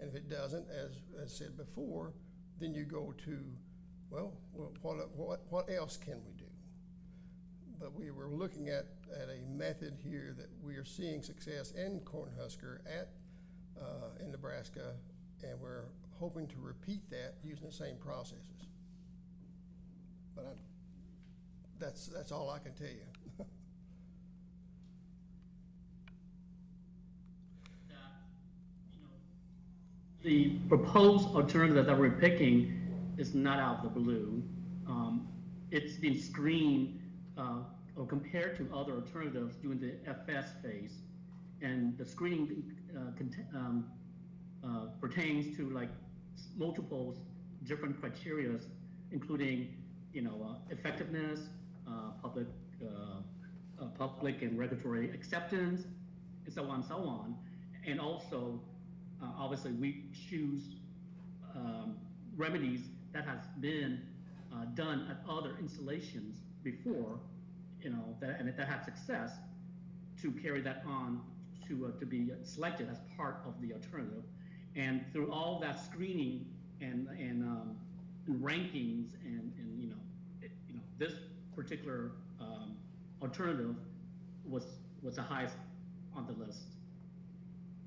And if it doesn't, as said before, then you go to, well, what else can we do? But we were looking at a method here that we are seeing success in Cornhusker in Nebraska, and we're hoping to repeat that using the same processes. But that's all I can tell you. The proposed alternative that we're picking is not out of the blue. It's been screened or compared to other alternatives during the FS phase, and the screening pertains to like multiple different criteria, including effectiveness, public and regulatory acceptance, and so on, and also. Obviously, we choose remedies that has been done at other installations before, and that had success to carry that on to be selected as part of the alternative. And through all that screening and rankings and this particular alternative was the highest on the list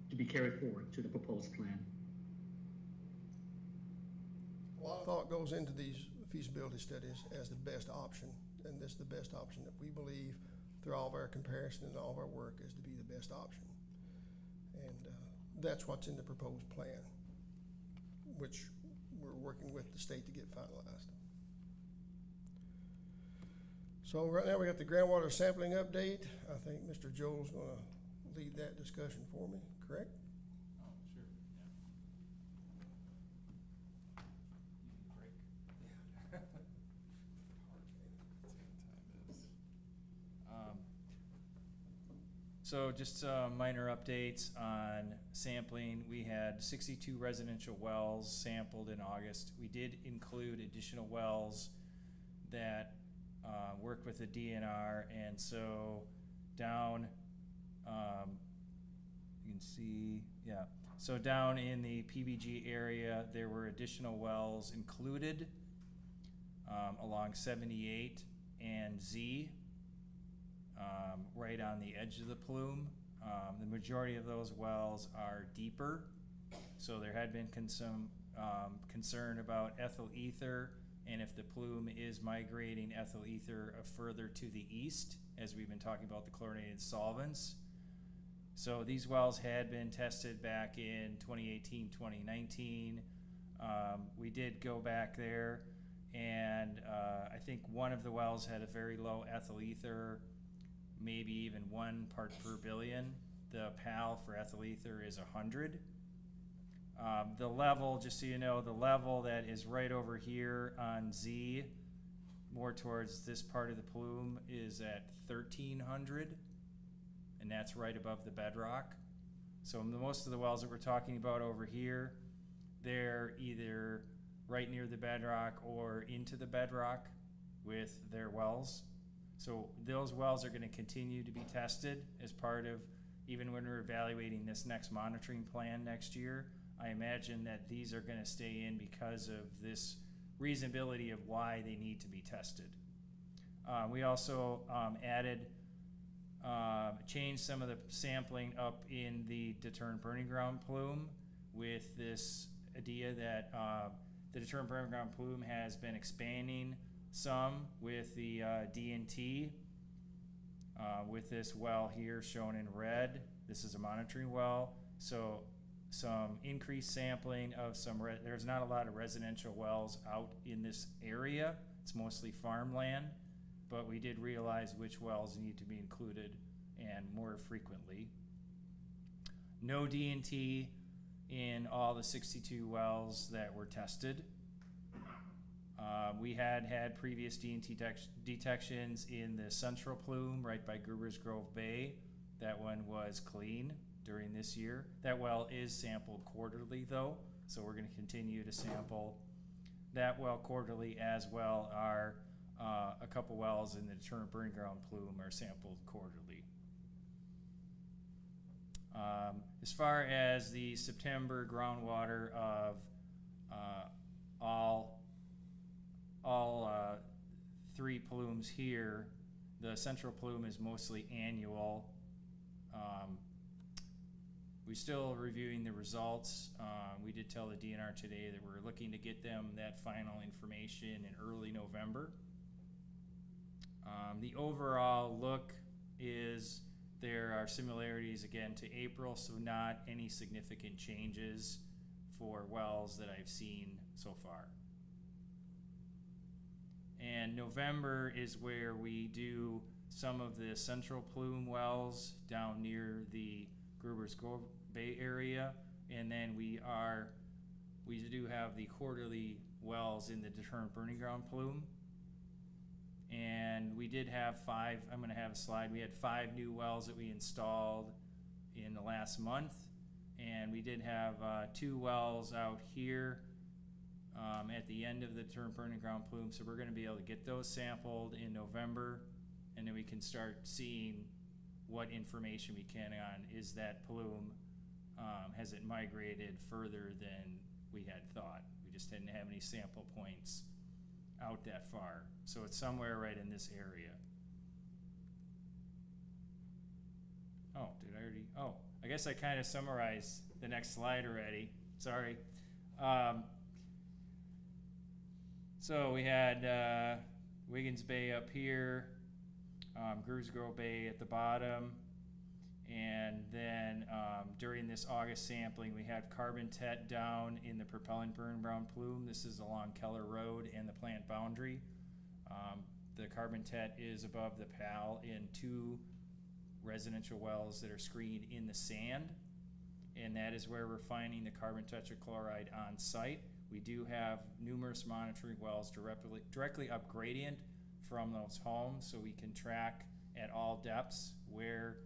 to be carried forward to the proposed plan. A lot of thought goes into these feasibility studies as the best option, and this is the best option that we believe through all of our comparison and all of our work is to be the best option. And that's what's in the proposed plan, which we're working with the state to get finalized. So right now we got the groundwater sampling update. I think Mr. Joel's going to lead that discussion for me, correct? Oh, sure, yeah. So just minor updates on sampling. We had 62 residential wells sampled in August. We did include additional wells that work with the DNR, and so down you can see, yeah. So down in the PBG area, there were additional wells included along 78 and Z, right on the edge of the plume. The majority of those wells are deeper, so there had been some concern about ethyl ether, and if the plume is migrating ethyl ether further to the east, as we've been talking about the chlorinated solvents. So these wells had been tested back in 2018, 2019. We did go back there, and I think one of the wells had a very low ethyl ether, maybe even 1 part per billion. The PAL for ethyl ether is 100. The level, just so you know, the level that is right over here on Z, more towards this part of the plume, is at 1300. And that's right above the bedrock. So most of the wells that we're talking about over here, they're either right near the bedrock or into the bedrock with their wells. So those wells are going to continue to be tested as part of, even when we're evaluating this next monitoring plan next year. I imagine that these are going to stay in because of this reasonability of why they need to be tested. We also changed some of the sampling up in the deterrent burning ground plume with this idea that the deterrent burning ground plume has been expanding some with the D&T, with this well here shown in red. This is a monitoring well, so some increased sampling of there's not a lot of residential wells out in this area. It's mostly farmland, but we did realize which wells need to be included and more frequently. No D&T in all the 62 wells that were tested. We had previous D&T detections in the central plume right by Gruber's Grove Bay. That one was clean during this year. That well is sampled quarterly though, so we're going to continue to sample that well quarterly, as well are a couple wells in the deterrent burning ground plume are sampled quarterly. As far as the September groundwater of all three plumes here, the central plume is mostly annual. We're still reviewing the results. We did tell the DNR today that we're looking to get them that final information in early November. The overall look is there are similarities again to April, so not any significant changes for wells that I've seen so far. And November is where we do some of the central plume wells down near the Gruber's Grove Bay area, and then we do have the quarterly wells in the deterrent burning ground plume. And we did have 5, I'm going to have a slide, we had 5 new wells that we installed in the last month, and we did have 2 wells out here at the end of the deterrent burning ground plume, so we're going to be able to get those sampled in November, and then we can start seeing what information we can on is that plume, has it migrated further than we had thought. We just didn't have any sample points out that far, so it's somewhere right in this area. Oh, did I already? Oh, I guess I kind of summarized the next slide already. Sorry. So we had Wiggins Bay up here, Gruber's Grove Bay at the bottom, and then during this August sampling we had carbon tet down in the propellant burn ground plume. This is along Keller Road and the plant boundary. The carbon tet is above the PAL in 2 residential wells that are screened in the sand, and that is where we're finding the carbon tetrachloride on site. We do have numerous monitoring wells directly up gradient from those homes, so we can track at all depths where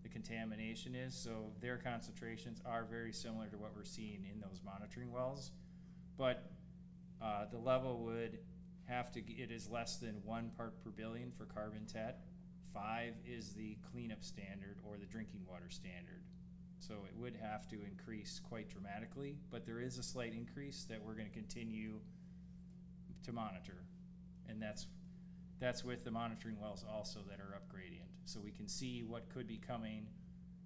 the contamination is. So their concentrations are very similar to what we're seeing in those monitoring wells, but the level would have to, it is less than 1 part per billion for carbon tet. 5 is the cleanup standard or the drinking water standard. So it would have to increase quite dramatically, but there is a slight increase that we're going to continue to monitor, and that's with the monitoring wells also that are up gradient. So we can see what could be coming.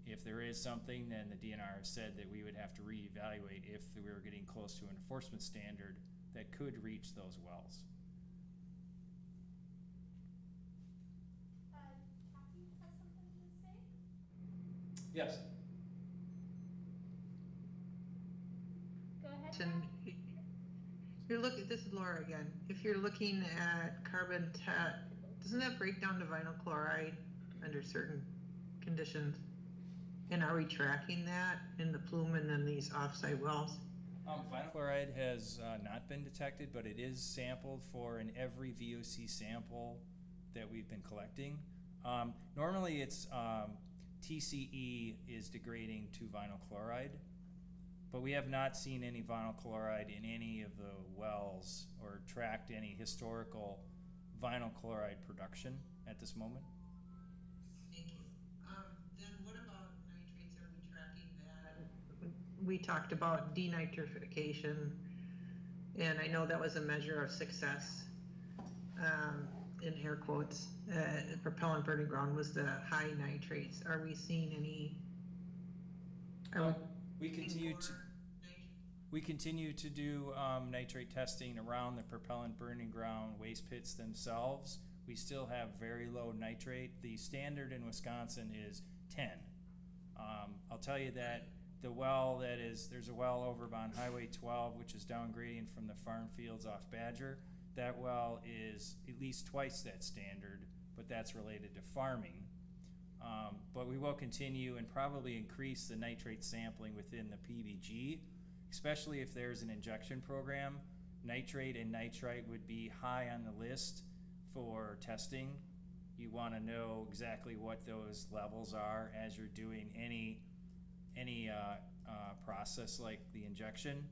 If there is something, then the DNR said that we would have to reevaluate if we were getting close to an enforcement standard that could reach those wells. Kathy has something to say? Yes. Go ahead. And you're looking, this is Laura again. If you're looking at carbon tet, doesn't that break down to vinyl chloride under certain conditions? And are we tracking that in the plume and then these offsite wells? Vinyl chloride has not been detected, but it is sampled for in every VOC sample that we've been collecting. Normally it's TCE is degrading to vinyl chloride, but we have not seen any vinyl chloride in any of the wells or tracked any historical vinyl chloride production at this moment. Thank you. Then what about nitrates? Are we tracking that? We talked about denitrification, and I know that was a measure of success, in air quotes. Propellant burning ground was the high nitrates. Are we seeing any? We continue to do nitrate testing around the propellant burning ground waste pits themselves. We still have very low nitrate. The standard in Wisconsin is 10. I'll tell you that the well there's a well over on Highway 12, which is down gradient from the farm fields off Badger. That well is at least twice that standard, but that's related to farming. But we will continue and probably increase the nitrate sampling within the PBG, especially if there's an injection program. Nitrate and nitrite would be high on the list for testing. You want to know exactly what those levels are as you're doing any process like the injection.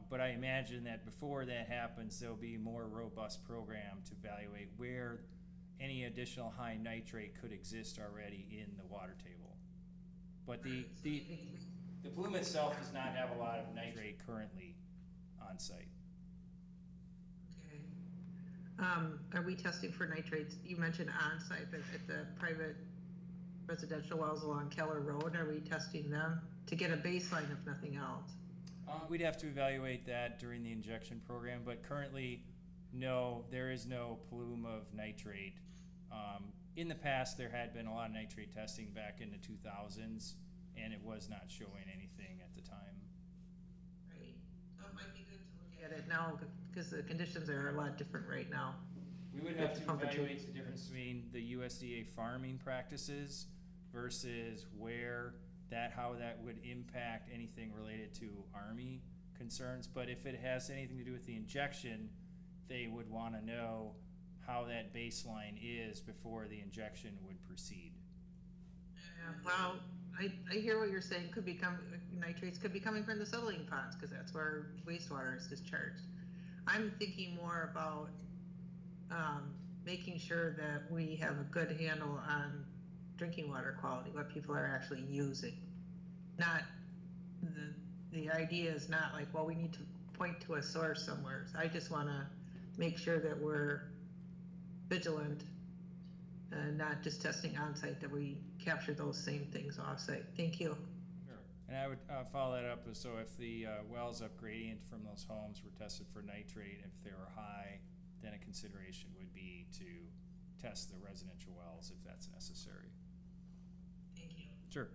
But I imagine that before that happens, there'll be a more robust program to evaluate where any additional high nitrate could exist already in the water table. But the plume itself does not have a lot of nitrate currently on site. Okay. Are we testing for nitrates? You mentioned on site, but at the private residential wells along Keller Road, are we testing them to get a baseline if nothing else? We'd have to evaluate that during the injection program, but currently, no, there is no plume of nitrate. In the past, there had been a lot of nitrate testing back in the 2000s, and it was not showing anything at the time. Right. It might be good to look at it now because the conditions are a lot different right now. We would have to evaluate the difference between the USDA farming practices versus how that would impact anything related to Army concerns. But if it has anything to do with the injection, they would want to know how that baseline is before the injection would proceed. Yeah, well, I hear what you're saying. Nitrates could be coming from the settling ponds because that's where wastewater is discharged. I'm thinking more about making sure that we have a good handle on drinking water quality, what people are actually using. Not the idea is not like, well, we need to point to a source somewhere. So I just want to make sure that we're vigilant and not just testing on site, that we capture those same things off site. Thank you. Sure. And I would follow that up. So if the wells up gradient from those homes were tested for nitrate, if they were high, then a consideration would be to test the residential wells if that's necessary. Thank you. Sure.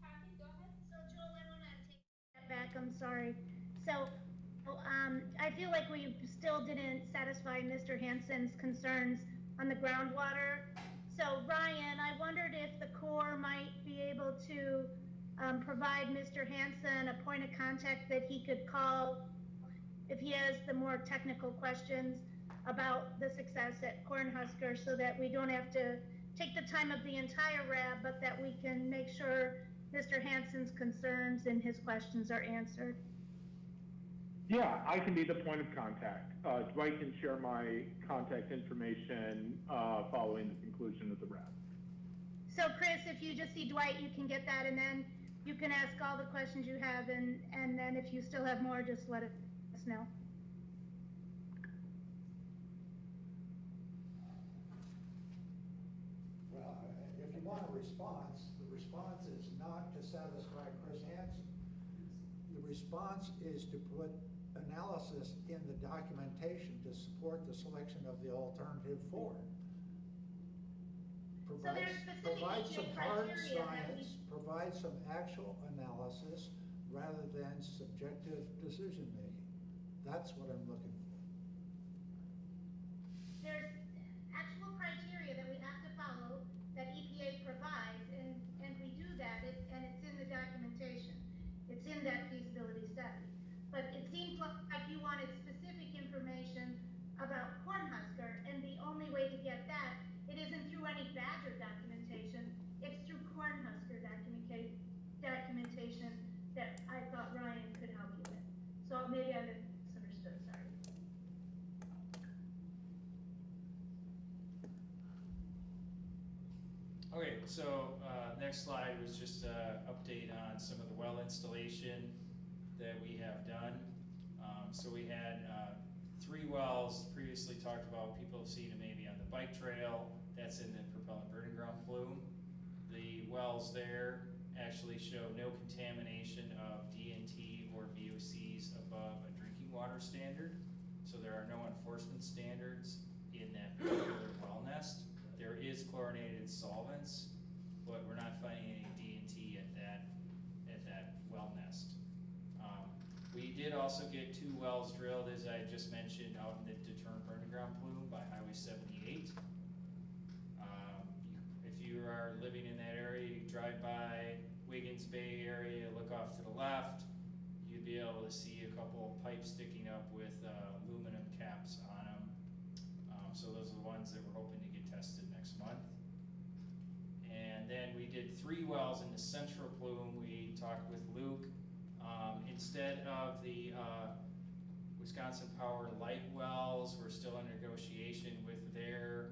Kathy, go ahead. So Joel, I want to take that back, I'm sorry. So I feel like we still didn't satisfy Mr. Hansen's concerns on the groundwater. So Ryan, I wondered if the Corps might be able to provide Mr. Hansen a point of contact that he could call if he has the more technical questions about the success at Cornhusker, so that we don't have to take the time of the entire RAB, but that we can make sure Mr. Hansen's concerns and his questions are answered. Yeah, I can be the point of contact. Dwight can share my contact information following the conclusion of the RAB. So Chris, if you just see Dwight, you can get that, and then you can ask all the questions you have, and then if you still have more, just let us know. Well, if you want a response, the response is not to satisfy Chris Hansen. The response is to put analysis in the documentation to support the selection of the alternative 4. Provide some hard science, provide some actual analysis rather than subjective decision making. That's what I'm looking for. There's actual criteria that we have to follow that EPA provides, and we do that, and it's in the documentation. It's in that feasibility study. But it seems like you wanted specific information about Cornhusker, and the only way to get that, it isn't through any Badger documentation, it's through Cornhusker documentation that I thought Ryan could help you with. So maybe I misunderstood, sorry. Okay, so next slide was just an update on some of the well installation that we have done. So we had 3 wells previously talked about. People have seen it maybe on the bike trail. That's in the propellant burning ground plume. The wells there actually show no contamination of DNT or VOCs above a drinking water standard. So there are no enforcement standards in that particular well nest. There is chlorinated solvents, but we're not finding any DNT at that well nest. We did also get 2 wells drilled, as I just mentioned, out in the deterrent burning ground plume by Highway 78. living in that area, you drive by Wiggins Bay area, look off to the left, you'd be able to see a couple of pipes sticking up with aluminum caps on them. So those are the ones that we're hoping to get tested next month. And then we did 3 wells in the central plume. We talked with Luke. Instead of the Wisconsin Power light wells, we're still in negotiation with their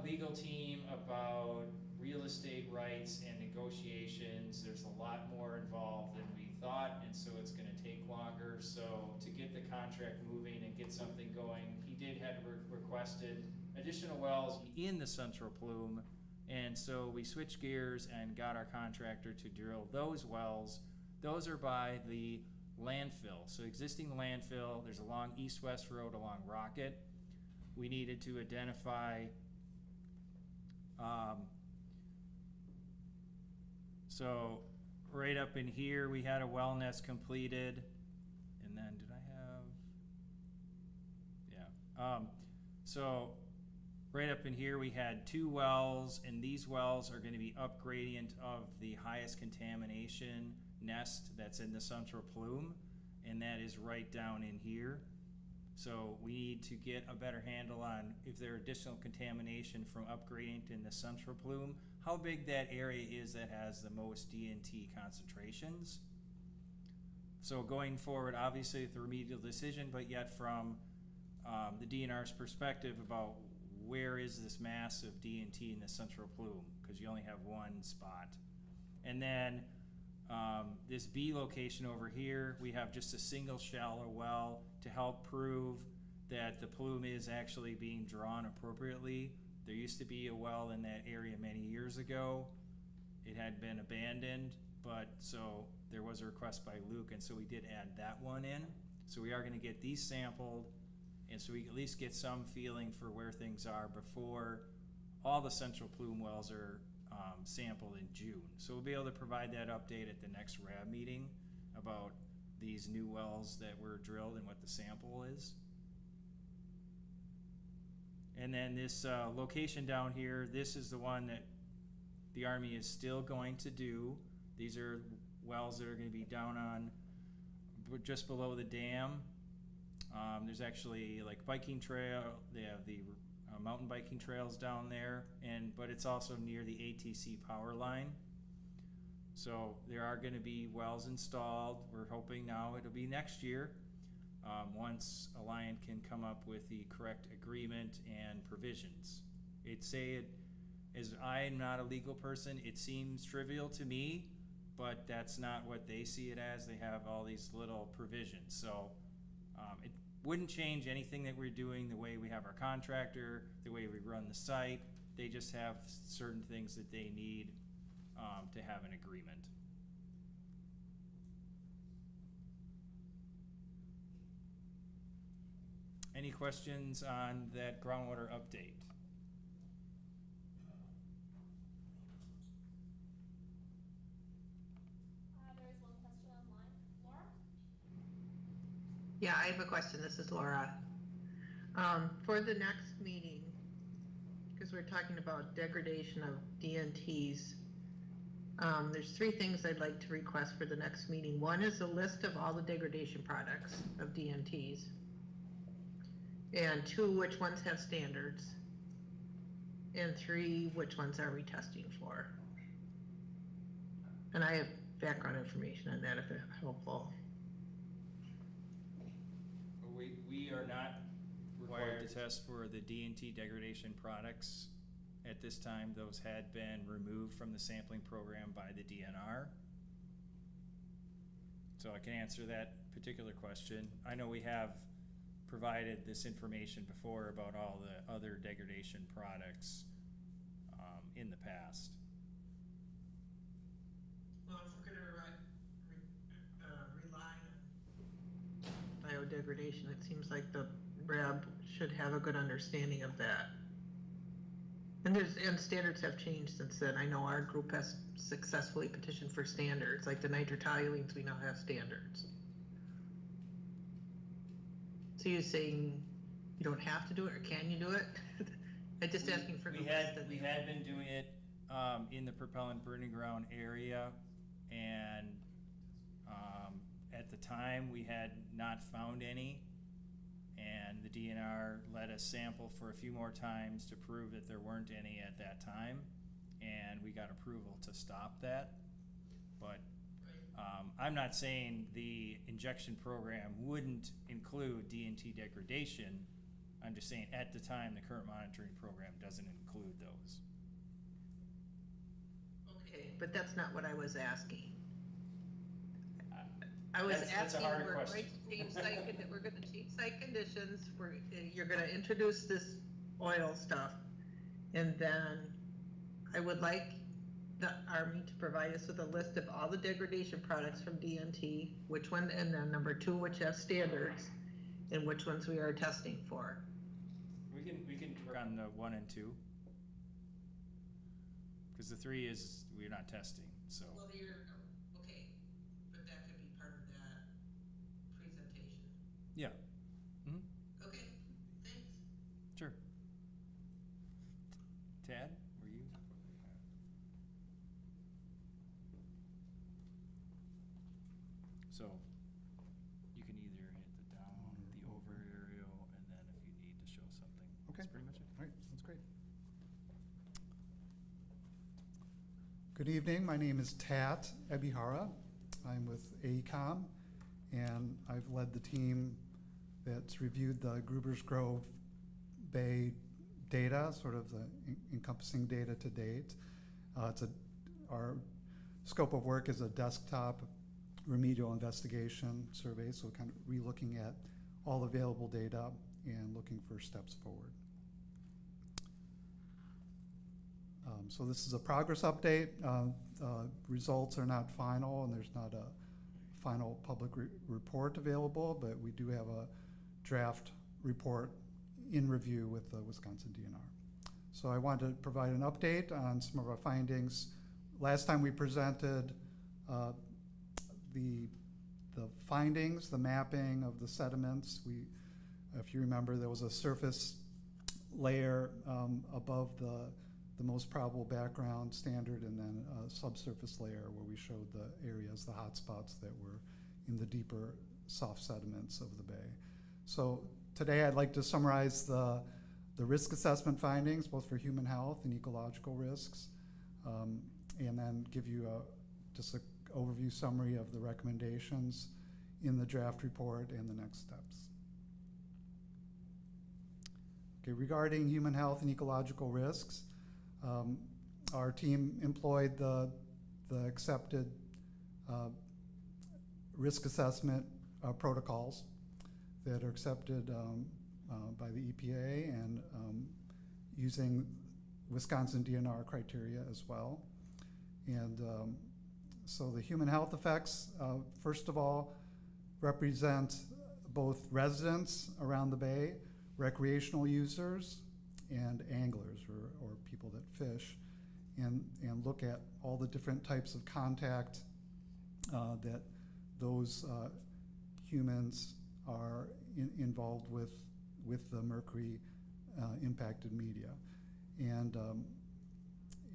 legal team about real estate rights and negotiations. There's a lot more involved than we thought, and so it's going to take longer. So to get the contract moving and get something going, he did have requested additional wells in the central plume, and so we switched gears and got our contractor to drill those wells. Those are by the landfill. So existing landfill, there's a long east-west road along Rocket. We needed to identify so right up in here we had a well nest completed, and then did I have so right up in here we had 2 wells, and these wells are going to be up gradient of the highest contamination nest that's in the central plume, and that is right down in here. So we need to get a better handle on if there are additional contamination from upgrading in the central plume, how big that area is that has the most DNT concentrations. So going forward, obviously it's a remedial decision, but yet from the DNR's perspective about where is this mass of DNT in the central plume, because you only have one spot. And then this B location over here, we have just a single shallow well to help prove that the plume is actually being drawn appropriately. There used to be a well in that area many years ago. It had been abandoned, but so there was a request by Luke, and so we did add that one in. So we are going to get these sampled, and so we at least get some feeling for where things are before all the central plume wells are sampled in June. So we'll be able to provide that update at the next RAB meeting about these new wells that were drilled and what the sample is. And then this location down here, this is the one that the Army is still going to do. These are wells that are going to be down on just below the dam. There's actually like biking trail. They have the mountain biking trails down there, but it's also near the ATC power line. So there are going to be wells installed. We're hoping now it'll be next year, once Alliant can come up with the correct agreement and provisions. As I'm not a legal person, it seems trivial to me, but that's not what they see it as. They have all these little provisions. So it wouldn't change anything that we're doing, the way we have our contractor, the way we run the site. They just have certain things that they need to have an agreement. Any questions on that groundwater update? There is one question online. Laura? Yeah, I have a question. This is Laura. For the next meeting, because we're talking about degradation of DNTs, there's 3 things I'd like to request for the next meeting. One is a list of all the degradation products of DNTs. And 2, which ones have standards. And 3, which ones are we testing for? And I have background information on that if it's helpful. We are not required to test for the DNT degradation products at this time. Those had been removed from the sampling program by the DNR. So I can answer that particular question. I know we have provided this information before about all the other degradation products in the past. Well, if we're going to rely on biodegradation, it seems like the RAB should have a good understanding of that. And standards have changed since then. I know our group has successfully petitioned for standards, like the nitrotoluenes, we now have standards. So you're saying you don't have to do it, or can you do it? I'm just asking for we had been doing it in the propellant burning ground area, and at the time, we had not found any, and the DNR let us sample for a few more times to prove that there weren't any at that time, and we got approval to stop that. But I'm not saying the injection program wouldn't include D&T degradation. I'm just saying at the time, the current monitoring program doesn't include those. Okay, but that's not what I was asking. I was That's a asking, harder we're going question. to change we're going to change site conditions, you're going to introduce this oil stuff, and then I would like the Army to provide us with a list of all the degradation products from DNT, which one, and then number 2, which have standards, and which ones we are testing for. We can work on the 1 and 2. Because the 3 is, we're not testing, so. Well, okay, but that could be part of that presentation. Yeah. Mm-hmm. Okay, thanks. Sure. Tad, were you? So you can either hit the down, the over arrow, and then if you need to show something. Okay. That's pretty much it. All right, that's great. Good evening, my name is Tat Ebihara. I'm with AECOM, and I've led the team that's reviewed the Gruber's Grove Bay data, sort of the encompassing data to date. Our scope of work is a desktop remedial investigation survey, so kind of re-looking at all available data and looking for steps forward. So this is a progress update. Results are not final, and there's not a final public report available, but we do have a draft report in review with the Wisconsin DNR. So I wanted to provide an update on some of our findings. Last time we presented the findings, the mapping of the sediments. If you remember, there was a surface layer above the most probable background standard, and then a subsurface layer where we showed the areas, the hot spots that were in the deeper soft sediments of the bay. So today I'd like to summarize the risk assessment findings, both for human health and ecological risks, and then give you just an overview summary of the recommendations in the draft report and the next steps. Okay, regarding human health and ecological risks, our team employed the accepted risk assessment protocols that are accepted by the EPA and using Wisconsin DNR criteria as well. And so the human health effects, first of all, represent both residents around the bay, recreational users, and anglers or people that fish, and look at all the different types of contact that those humans are involved with the mercury impacted media. And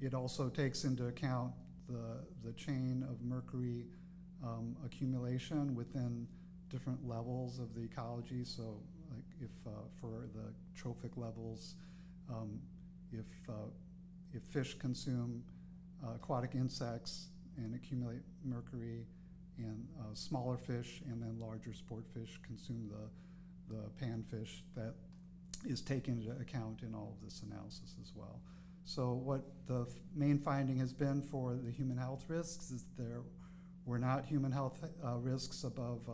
it also takes into account the chain of mercury accumulation within different levels of the ecology. So like if for the trophic levels, if fish consume aquatic insects and accumulate mercury, and smaller fish and then larger sport fish consume the panfish, that is taken into account in all of this analysis as well. So what the main finding has been for the human health risks is there were not human health risks above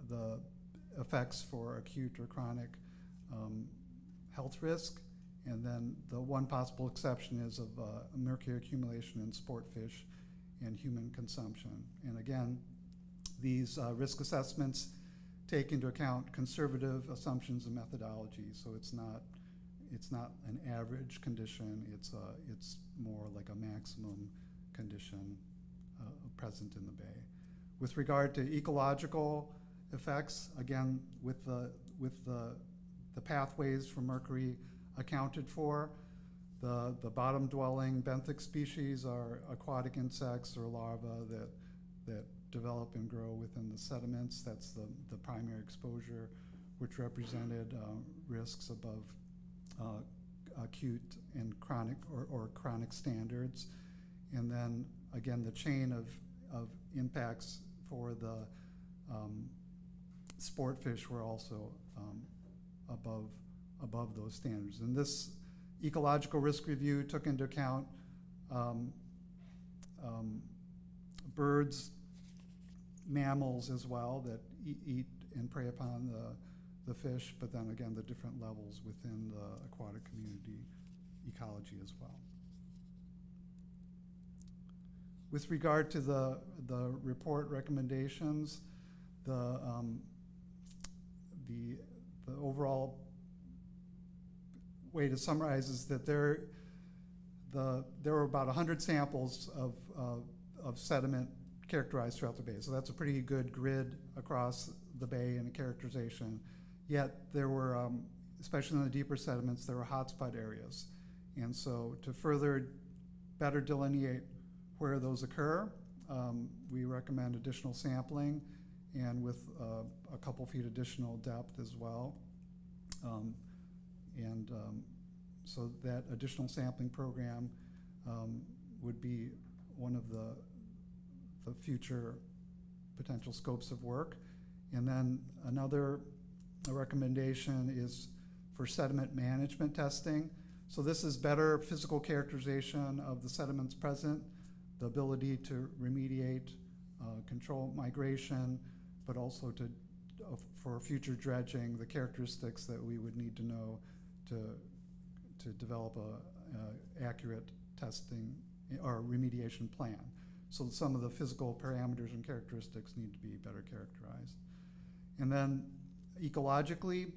the effects for acute or chronic health risk. And then the one possible exception is of mercury accumulation in sport fish and human consumption. And again, these risk assessments take into account conservative assumptions and methodology. So it's not an average condition. It's more like a maximum condition present in the bay. With regard to ecological effects, again, with the pathways for mercury accounted for. The bottom dwelling benthic species are aquatic insects or larvae that develop and grow within the sediments. That's the primary exposure, which represented risks above acute and chronic or chronic standards. And then again, the chain of impacts for the sport fish were also above those standards. And this ecological risk review took into account birds, mammals as well that eat and prey upon the fish, but then again, the different levels within the aquatic community ecology as well. With regard to the report recommendations, the overall way to summarize is that there were about 100 samples of sediment characterized throughout the bay. So that's a pretty good grid across the bay and a characterization. Yet there were, especially in the deeper sediments, there were hotspot areas. And so to better delineate where those occur, we recommend additional sampling and with a couple feet additional depth as well. So that additional sampling program would be one of the future potential scopes of work. And then another recommendation is for sediment management testing. So this is better physical characterization of the sediments present, the ability to remediate, control migration, but also for future dredging, the characteristics that we would need to know to develop a accurate testing or remediation plan. So some of the physical parameters and characteristics need to be better characterized. And then ecologically,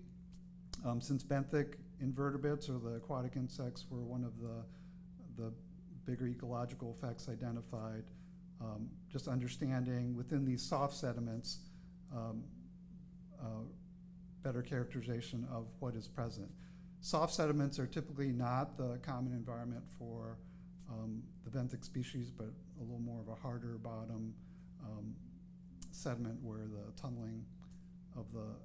since benthic invertebrates or the aquatic insects were one of the bigger ecological effects identified, just understanding within these soft sediments, better characterization of what is present. Soft sediments are typically not the common environment for the benthic species, but a little more of a harder bottom sediment where the tunneling of the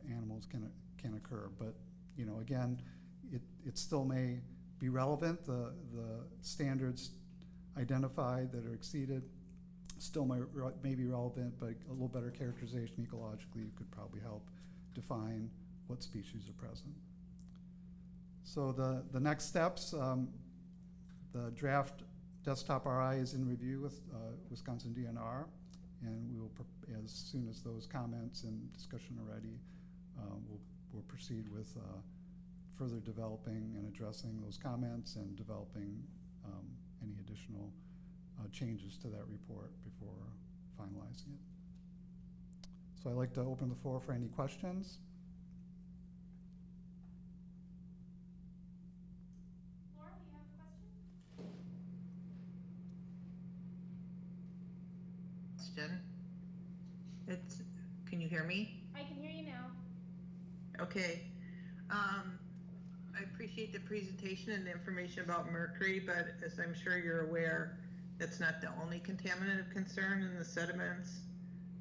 animals can occur. But you know, again, it still may be relevant. The standards identified that are exceeded still may be relevant, but a little better characterization ecologically could probably help define what species are present. So the next steps, the draft desktop RI is in review with Wisconsin DNR, and we will, as soon as those comments and discussion are ready, we'll proceed with further developing and addressing those comments and developing any additional changes to that report before finalizing it. So I'd like to open the floor for any questions. Laura, do you have a question? Question? Can you hear me? I can hear you now. Okay. I appreciate the presentation and the information about mercury, but as I'm sure you're aware, that's not the only contaminant of concern in the sediments.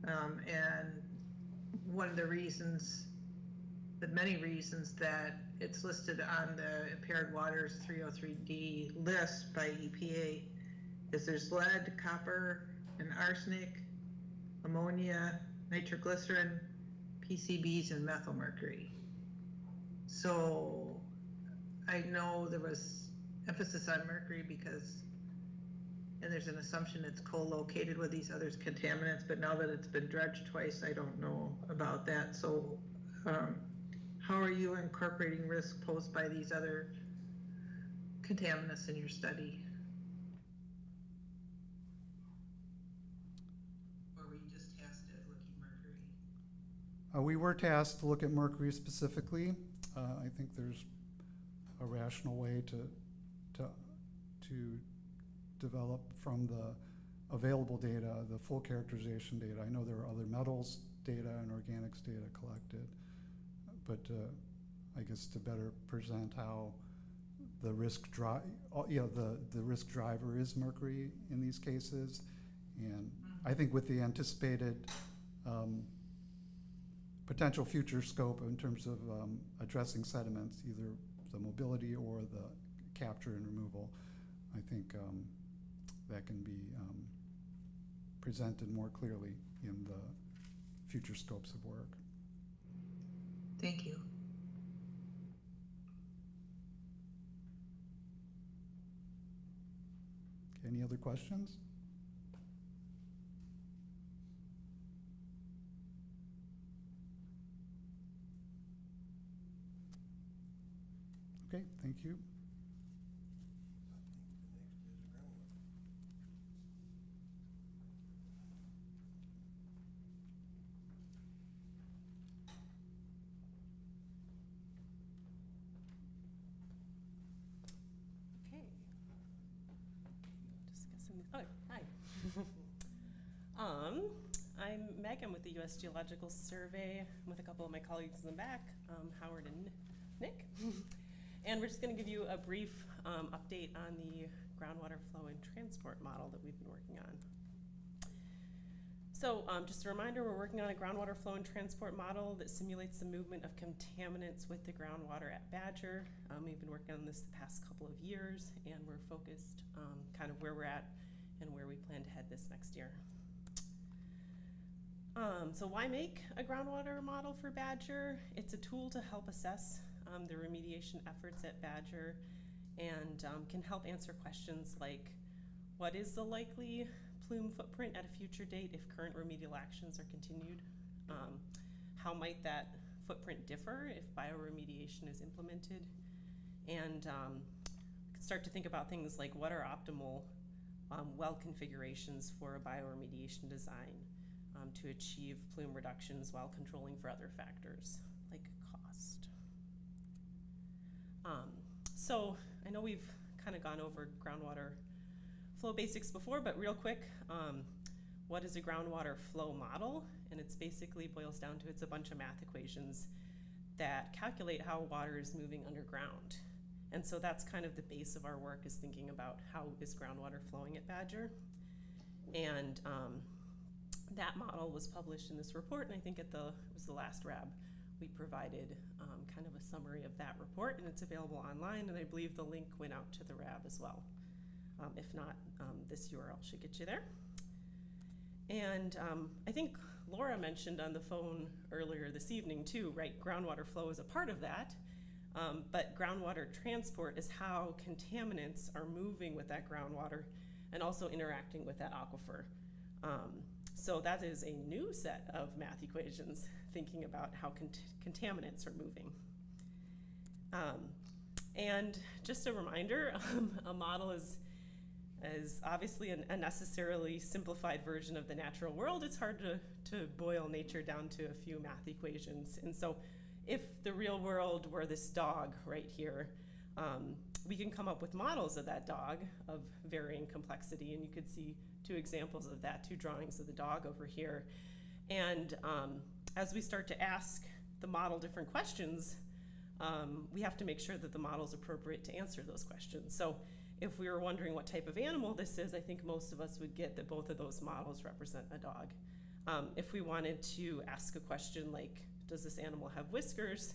And one of the reasons, the many reasons that it's listed on the Impaired Waters 303D list by EPA is there's lead, copper, and arsenic, ammonia, nitroglycerin, PCBs, and methylmercury. So I know there was emphasis on mercury because, and there's an assumption it's co-located with these other contaminants, but now that it's been dredged twice, I don't know about that. So how are you incorporating risk posed by these other contaminants in your study? Or were you just tasked at looking mercury? We were tasked to look at mercury specifically. I think there's a rational way to develop from the available data, the full characterization data. I know there are other metals data and organics data collected, but I guess, to better present how the risk the risk driver is mercury in these cases. And I think with the anticipated potential future scope in terms of addressing sediments, either the mobility or the capture and removal, I think that can be presented more clearly in the future scopes of work. Thank you. Any other questions? Okay, thank you. Okay. Discussing. Oh, hi. I'm Megan with the U.S. Geological Survey. I'm with a couple of my colleagues in the back, Howard and Nick. And we're just going to give you a brief update on the groundwater flow and transport model that we've been working on. So just a reminder, we're working on a groundwater flow and transport model that simulates the movement of contaminants with the groundwater at Badger. We've been working on this the past couple of years, and we're focused kind of where we're at and where we plan to head this next year. So why make a groundwater model for Badger? It's a tool to help assess the remediation efforts at Badger and can help answer questions like, what is the likely plume footprint at a future date if current remedial actions are continued? How might that footprint differ if bioremediation is implemented? And start to think about things like, what are optimal well configurations for a bioremediation design to achieve plume reductions while controlling for other factors like cost. So I know we've kind of gone over groundwater flow basics before, but real quick, what is a groundwater flow model? And it's basically boils down to, it's a bunch of math equations that calculate how water is moving underground. And so that's kind of the base of our work, is thinking about how is groundwater flowing at Badger. And that model was published in this report, and I think it was the last RAB, we provided kind of a summary of that report, and it's available online, and I believe the link went out to the RAB as well. If not, this URL should get you there. And I think Laura mentioned on the phone earlier this evening too, right? Groundwater flow is a part of that, but groundwater transport is how contaminants are moving with that groundwater and also interacting with that aquifer. So that is a new set of math equations thinking about how contaminants are moving. And just a reminder, a model is obviously an unnecessarily simplified version of the natural world. It's hard to boil nature down to a few math equations. And so if the real world were this dog right here, we can come up with models of that dog of varying complexity, and you could see two examples of that, two drawings of the dog over here. And as we start to ask the model different questions, we have to make sure that the model is appropriate to answer those questions. So if we were wondering what type of animal this is, I think most of us would get that both of those models represent a dog. If we wanted to ask a question like, does this animal have whiskers?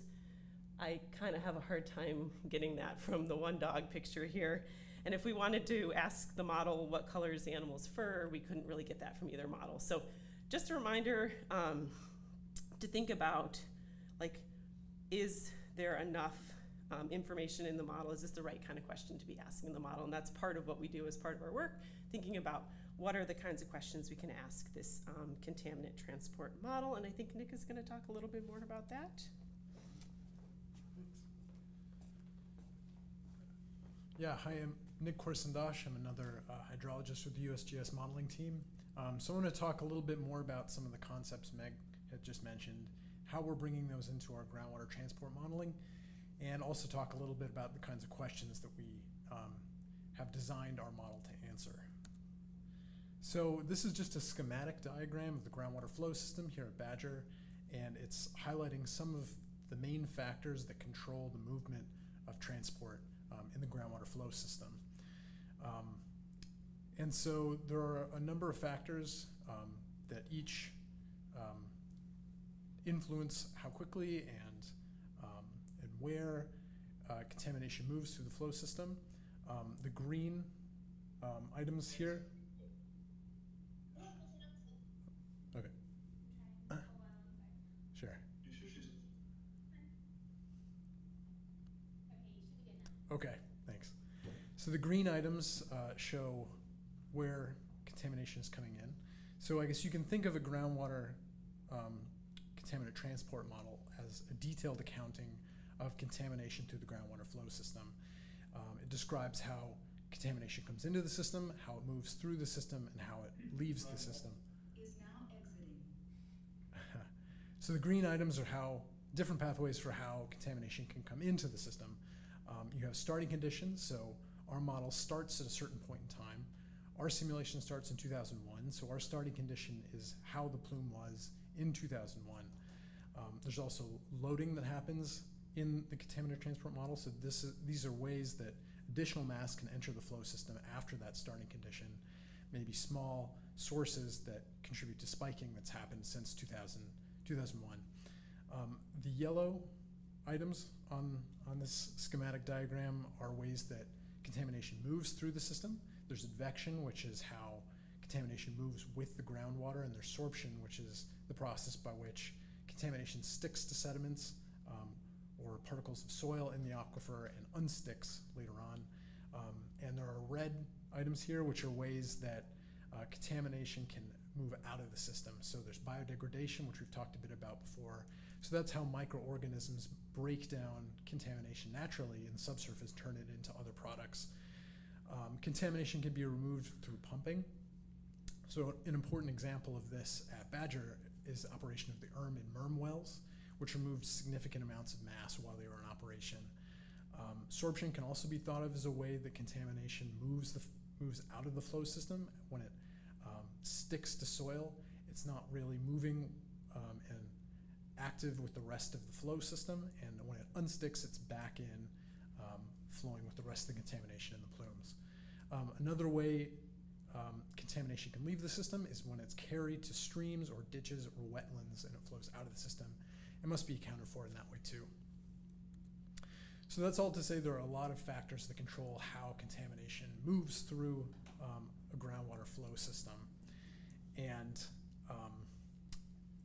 I kind of have a hard time getting that from the one dog picture here. And if we wanted to ask the model what color is the animal's fur, we couldn't really get that from either model. So just a reminder to think about, like, is there enough information in the model? Is this the right kind of question to be asking the model? And that's part of what we do as part of our work, thinking about what are the kinds of questions we can ask this contaminant transport model. And I think Nick is going to talk a little bit more about that. Yeah, hi, I'm Nick Korsendosh. I'm another hydrologist with the USGS modeling team. So I want to talk a little bit more about some of the concepts Meg had just mentioned, how we're bringing those into our groundwater transport modeling, and also talk a little bit about the kinds of questions that we have designed our model to answer. So this is just a schematic diagram of the groundwater flow system here at Badger, and it's highlighting some of the main factors that control the movement of transport in the groundwater flow system. And so there are a number of factors that each influence how quickly and where contamination moves through the flow system. The green items here. Okay. Sure. Okay, thanks. So the green items show where contamination is coming in. So I guess you can think of a groundwater contaminant transport model as a detailed accounting of contamination through the groundwater flow system. It describes how contamination comes into the system, how it moves through the system, and how it leaves the system. Is now exiting. So the green items are how different pathways for how contamination can come into the system. You have starting conditions, so our model starts at a certain point in time. Our simulation starts in 2001, so our starting condition is how the plume was in 2001. There's also loading that happens in the contaminant transport model, so these are ways that additional mass can enter the flow system after that starting condition, maybe small sources that contribute to spiking that's happened since 2001. The yellow items on this schematic diagram are ways that contamination moves through the system. There's advection, which is how contamination moves with the groundwater, and there's sorption, which is the process by which contamination sticks to sediments or particles of soil in the aquifer and unsticks later on. And there are red items here, which are ways that contamination can move out of the system. So there's biodegradation, which we've talked a bit about before. So that's how microorganisms break down contamination naturally in the subsurface, turn it into other products. Contamination can be removed through pumping. So an important example of this at Badger is the operation of the and MERM wells, which removed significant amounts of mass while they were in operation. Sorption can also be thought of as a way that contamination moves out of the flow system. When it sticks to soil, it's not really moving and active with the rest of the flow system, and when it unsticks, it's back in flowing with the rest of the contamination in the plumes. Another way contamination can leave the system is when it's carried to streams or ditches or wetlands and it flows out of the system. It must be accounted for in that way too. So that's all to say there are a lot of factors that control how contamination moves through a groundwater flow system. And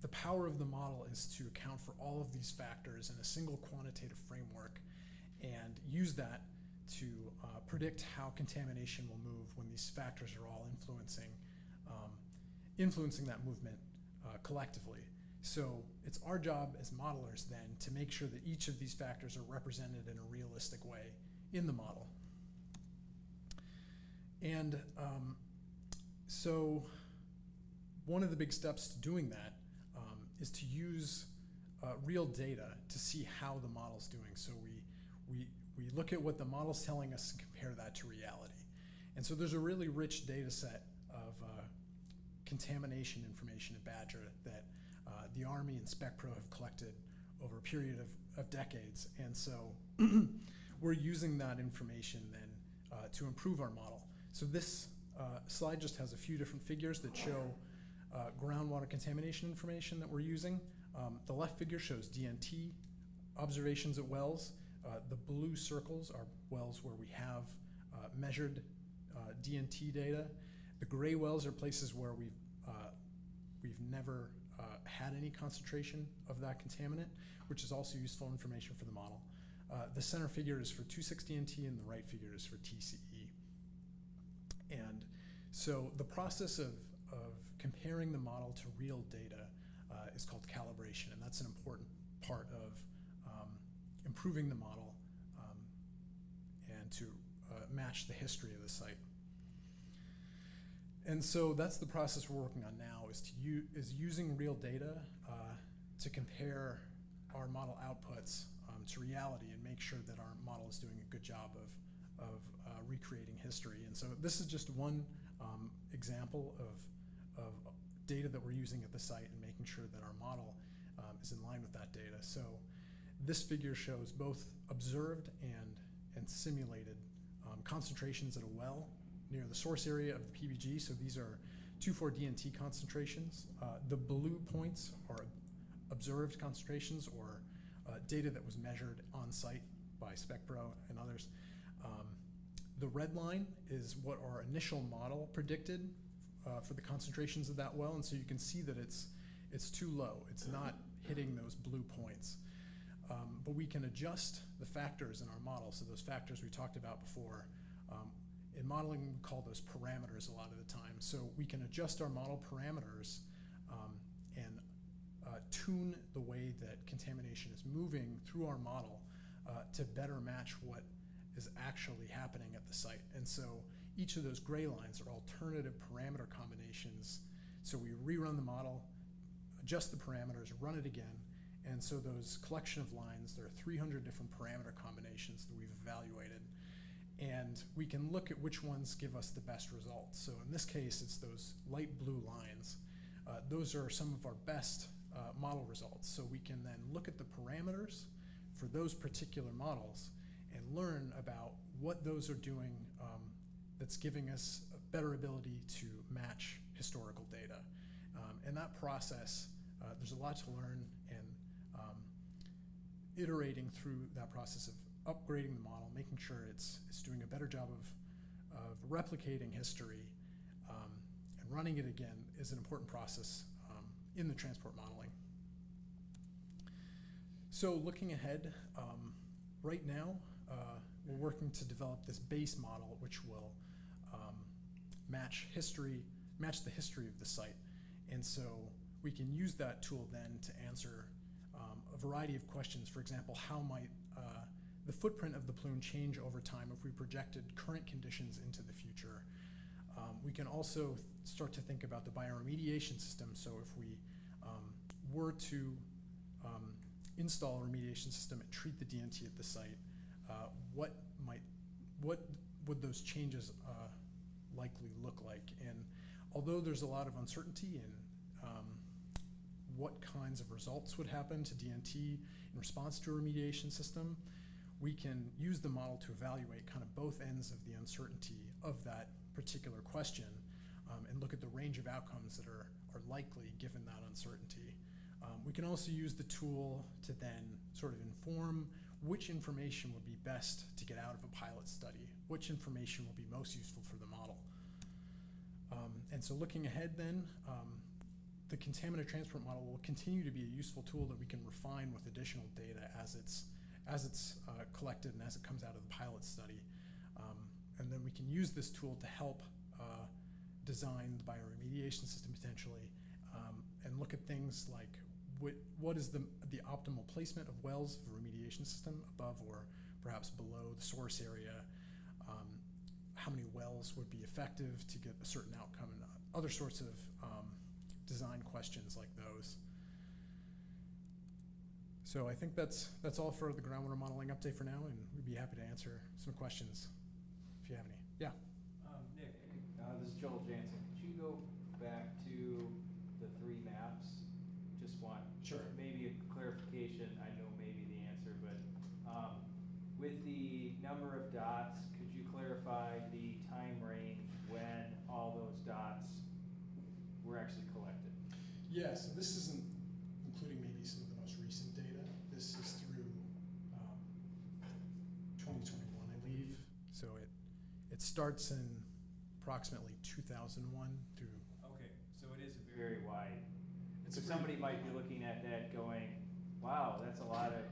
the power of the model is to account for all of these factors in a single quantitative framework and use that to predict how contamination will move when these factors are all influencing that movement collectively. So it's our job as modelers then to make sure that each of these factors are represented in a realistic way in the model. And so one of the big steps to doing that is to use real data to see how the model's doing. So we look at what the model's telling us and compare that to reality. And so there's a really rich data set of contamination information at Badger that the Army and Sauk-Prairie have collected over a period of decades. And so we're using that information then to improve our model. So this slide just has a few different figures that show groundwater contamination information that we're using. The left figure shows DNT observations at wells. The blue circles are wells where we have measured DNT data. The gray wells are places where we've never had any concentration of that contaminant, which is also useful information for the model. The center figure is for 2,6-DNT and the right figure is for TCE. And so the process of comparing the model to real data is called calibration, and that's an important part of improving the model and to match the history of the site. And so that's the process we're working on now, is using real data to compare our model outputs to reality and make sure that our model is doing a good job of recreating history. And so this is just one example of data that we're using at the site and making sure that our model is in line with that data. So This figure shows both observed and simulated concentrations at a well near the source area of the PBG. So these are 2,4-DNT concentrations. The blue points are observed concentrations or data that was measured on site by SpecPro and others. The red line is what our initial model predicted for the concentrations of that well, and so you can see that it's too low. It's not hitting those blue points. But we can adjust the factors in our model. So those factors we talked about before, in modeling we call those parameters a lot of the time. So we can adjust our model parameters and tune the way that contamination is moving through our model to better match what is actually happening at the site. And so each of those gray lines are alternative parameter combinations. So we rerun the model, adjust the parameters, run it again, and so those collection of lines, there are 300 different parameter combinations that we've evaluated, and we can look at which ones give us the best results. So in this case, it's those light blue lines. Those are some of our best model results. So we can then look at the parameters for those particular models and learn about what those are doing that's giving us a better ability to match historical data. And that process, there's a lot to learn, and iterating through that process of upgrading the model, making sure it's doing a better job of replicating history and running it again is an important process in the transport modeling. So looking ahead, right now, we're working to develop this base model which will match the history of the site. And so we can use that tool then to answer a variety of questions. For example, how might the footprint of the plume change over time if we projected current conditions into the future? We can also start to think about the bioremediation system. So if we were to install a remediation system and treat the DNT at the site, what would those changes likely look like? And although there's a lot of uncertainty in what kinds of results would happen to DNT in response to a remediation system, we can use the model to evaluate kind of both ends of the uncertainty of that particular question and look at the range of outcomes that are likely given that uncertainty. We can also use the tool to then sort of inform which information would be best to get out of a pilot study, which information will be most useful for the model. And so looking ahead then, the contaminant transport model will continue to be a useful tool that we can refine with additional data as it's collected and as it comes out of the pilot study. And then we can use this tool to help design the bioremediation system potentially and look at things like what is the optimal placement of wells for remediation system above or perhaps below the source area, how many wells would be effective to get a certain outcome, and other sorts of design questions like those. So I think that's all for the groundwater modeling update for now, and we'd be happy to answer some questions if you have any. Yeah. Nick, this is Joel Jansen. Could you go back to the 3 maps? Just want maybe a clarification. I know maybe the answer, but with the number of dots, could you clarify the time range when all those dots were actually collected? Yeah, so this isn't including maybe some of the most recent data. This is through 2021, I believe. So it starts in approximately 2001 through. Okay, so it is a very wide. So somebody might be looking at that going, wow, that's a lot of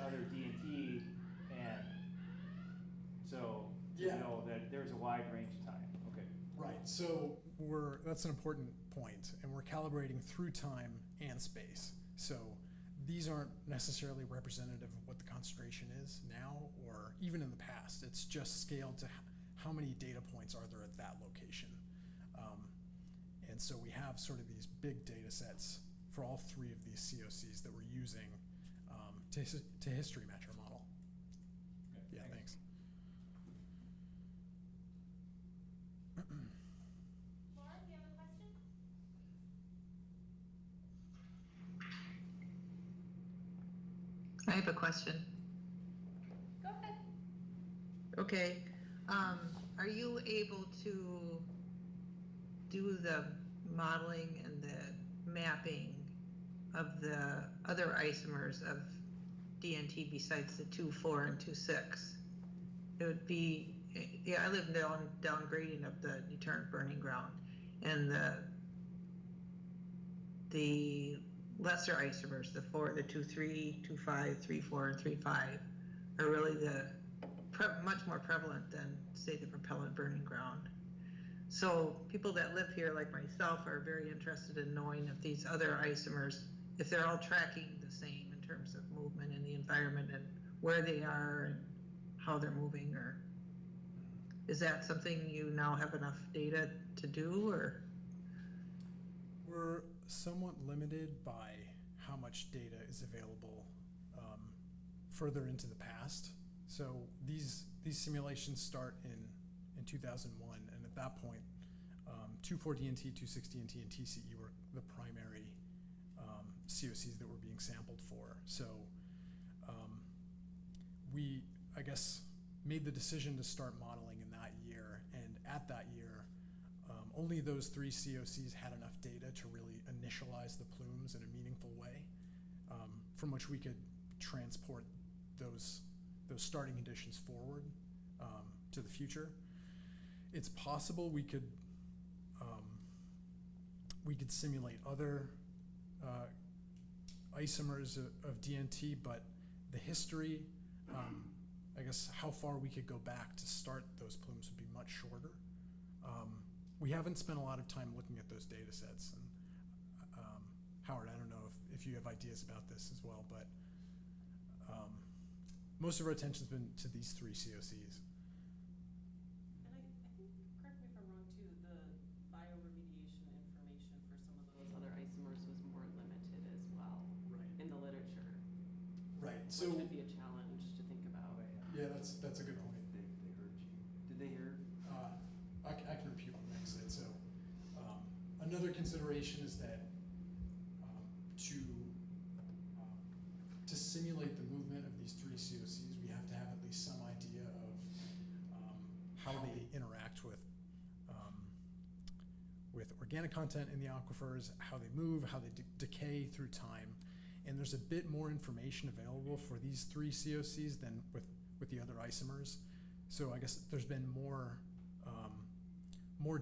other DNT, and so you know that there's a wide range of time. Okay. Right, so that's an important point, and we're calibrating through time and space. So these aren't necessarily representative of what the concentration is now or even in the past. It's just scaled to how many data points are there at that location. And so we have sort of these big data sets for all 3 of these COCs that we're using to history match our model. Okay, yeah, thanks. Laura, do you have a question? I have a question. Go ahead. Okay. Are you able to do the modeling and the mapping of the other isomers of DNT besides the 2,4 and 2,6? It would be, yeah, I live down gradient of the deterrent burning ground, and the lesser isomers, the 2,3, 2,5, 3,4, and 3,5, are really much more prevalent than, say, the propellant burning ground. So people that live here, like myself, are very interested in knowing if these other isomers, if they're all tracking the same in terms of movement in the environment and where they are and how they're moving, or is that something you now have enough data to do, or? We're somewhat limited by how much data is available further into the past. So these simulations start in 2001, and at that point, 2,4-DNT, 2,6-DNT, and TCE were the primary COCs that were being sampled for. So we, I guess, made the decision to start modeling in that year, and at that year, only those 3 COCs had enough data to really initialize the plumes in a meaningful way, from which we could transport those starting conditions forward to the future. It's possible we could simulate other isomers of DNT, but the history, I guess how far we could go back to start those plumes would be much shorter. We haven't spent a lot of time looking at those data sets, and Howard, I don't know if you have ideas about this as well, but most of our attention's been to these 3 COCs. And I think, correct me if I'm wrong too, the bioremediation information for some of those other isomers was more limited as well. Right. In the literature. Right. Which So would be a challenge to think about. yeah, that's a good point. They heard you. Did they hear? I can repeat what Meg said. So another consideration is that to simulate the movement of these 3 COCs, we have to have at least some idea of how they interact with organic content in the aquifers, how they move, how they decay through time. And there's a bit more information available for these 3 COCs than with the other isomers. So I guess there's been more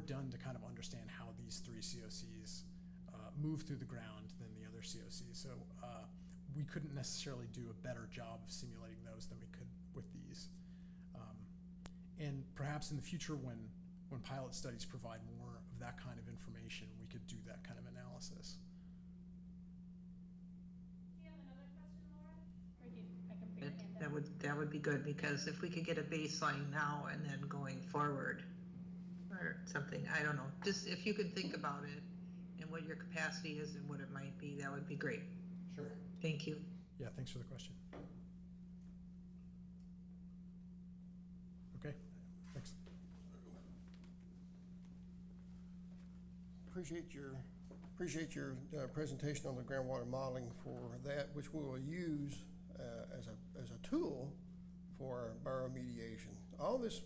done to kind of understand how these 3 COCs move through the ground than the other COCs. So we couldn't necessarily do a better job of simulating those than we could with these. And perhaps in the future, when pilot studies provide more of that kind of information, we could do that kind of analysis. Do you have another question, Laura? Or do you, I can put your hand up. That would be good, because if we could get a baseline now and then going forward, or something, I don't know, just if you could think about it and what your capacity is and what it might be, that would be great. Sure. Thank you. Yeah, thanks for the question. Okay, thanks. Appreciate your presentation on the groundwater modeling for that, which we will use as a tool for bioremediation. All this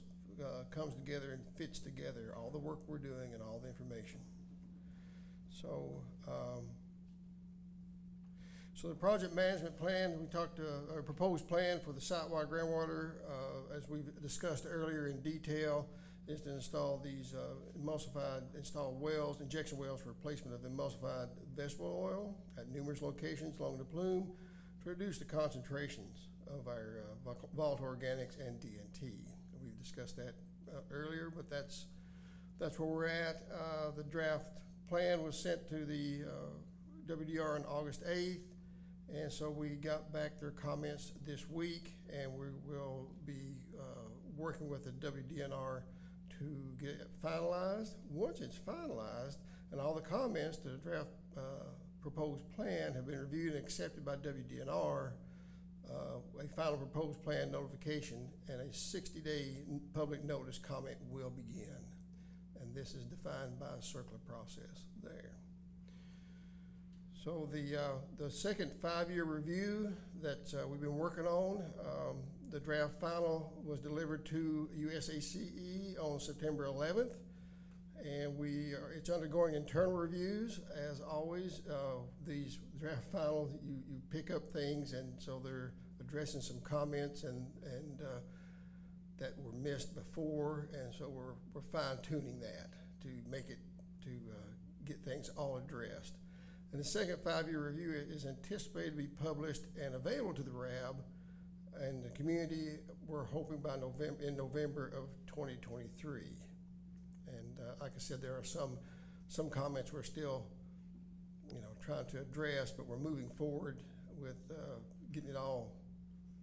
comes together and fits together, all the work we're doing and all the information. So, so the project management plan, we talked a proposed plan for the site-wide groundwater, as we've discussed earlier in detail, is to install these install wells, injection wells for replacement of the emulsified vegetable oil at numerous locations along the plume to reduce the concentrations of our volatile organics and DNT. We've discussed that earlier, but that's where we're at. The draft plan was sent to the WDR on August 8th, and so we got back their comments this week, and we will be working with the WDNR to get it finalized. Once it's finalized and all the comments to the draft proposed plan have been reviewed and accepted by WDNR, a final proposed plan notification and a 60-day public notice comment will begin. And this is defined by a circular process there. So the second 5-year review that we've been working on, the draft final was delivered to USACE on September 11th. And it's undergoing internal reviews. As always, these draft finals, you pick up things, and so they're addressing some comments and that were missed before, and so we're fine-tuning that to make it, to get things all addressed. And the second 5-year review is anticipated to be published and available to the RAB and the community, we're hoping by November of 2023. And like I said, there are some comments we're still, trying to address, but we're moving forward with getting it all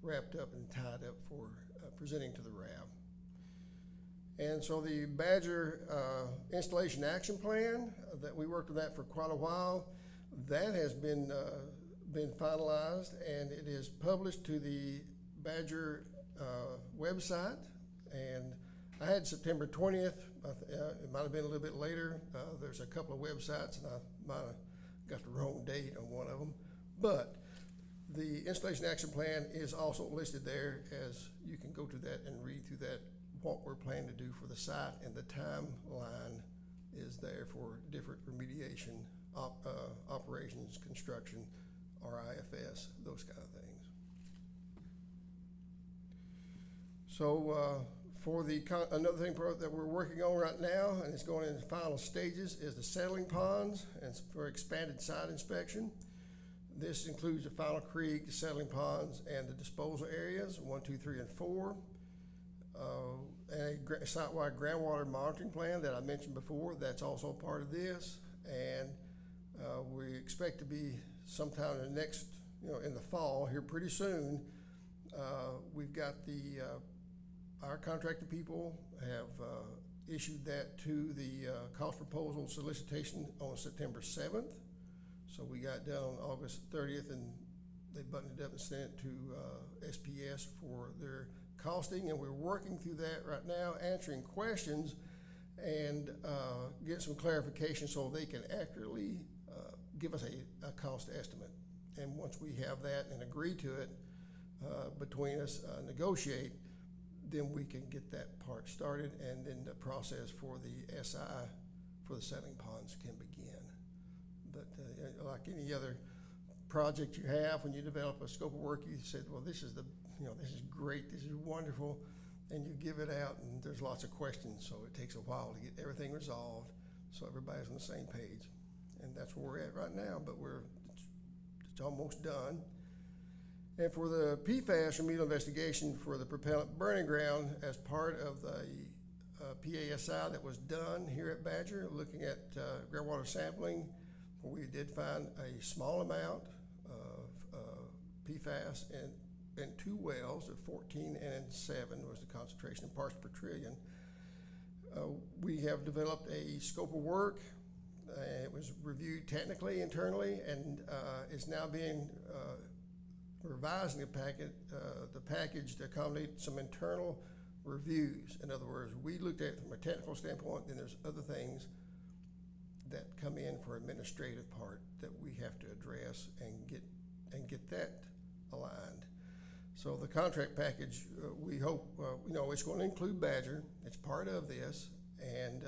wrapped up and tied up for presenting to the RAB. And so the Badger Installation Action Plan, that we worked on that for quite a while, that has been finalized, and it is published to the Badger website. And I had September 20th, it might have been a little bit later. There's a couple of websites, and I might have got the wrong date on one of them. But the Installation Action Plan is also listed there, as you can go to that and read through that, what we're planning to do for the site, and the timeline is there for different remediation, operations, construction, RIFS, those kind of things. So for another thing that we're working on right now, and it's going into final stages, is the settling ponds, and it's for expanded site inspection. This includes the Final Creek, the settling ponds, and the disposal areas, 1, 2, 3, and 4. And a site-wide groundwater monitoring plan that I mentioned before, that's also part of this. And we expect to be sometime in the next, in the fall here pretty soon. We've got our contracting people have issued that to the cost proposal solicitation on September 7th. So we got done on August 30th, and they buttoned it up and sent it to SPS for their costing, and we're working through that right now, answering questions and get some clarification so they can accurately give us a cost estimate. And once we have that and agree to it between us, negotiate, then we can get that part started, and then the process for the SI for the settling ponds can begin. But like any other project you have, when you develop a scope of work, you said, well, this is this is great, this is wonderful, and you give it out, and there's lots of questions, so it takes a while to get everything resolved so everybody's on the same page. And that's where we're at right now, but it's almost done. And for the PFAS remedial investigation for the propellant burning ground, as part of the PASI that was done here at Badger, looking at groundwater sampling, we did find a small amount of PFAS in 2 wells of 14 and 7 was the concentration in parts per trillion. We have developed a scope of work. It was reviewed technically internally, and it's now being revising the package to accommodate some internal reviews. In other words, we looked at it from a technical standpoint, then there's other things that come in for administrative part that we have to address and get that aligned. So the contract package, we hope, it's going to include Badger. It's part of this, and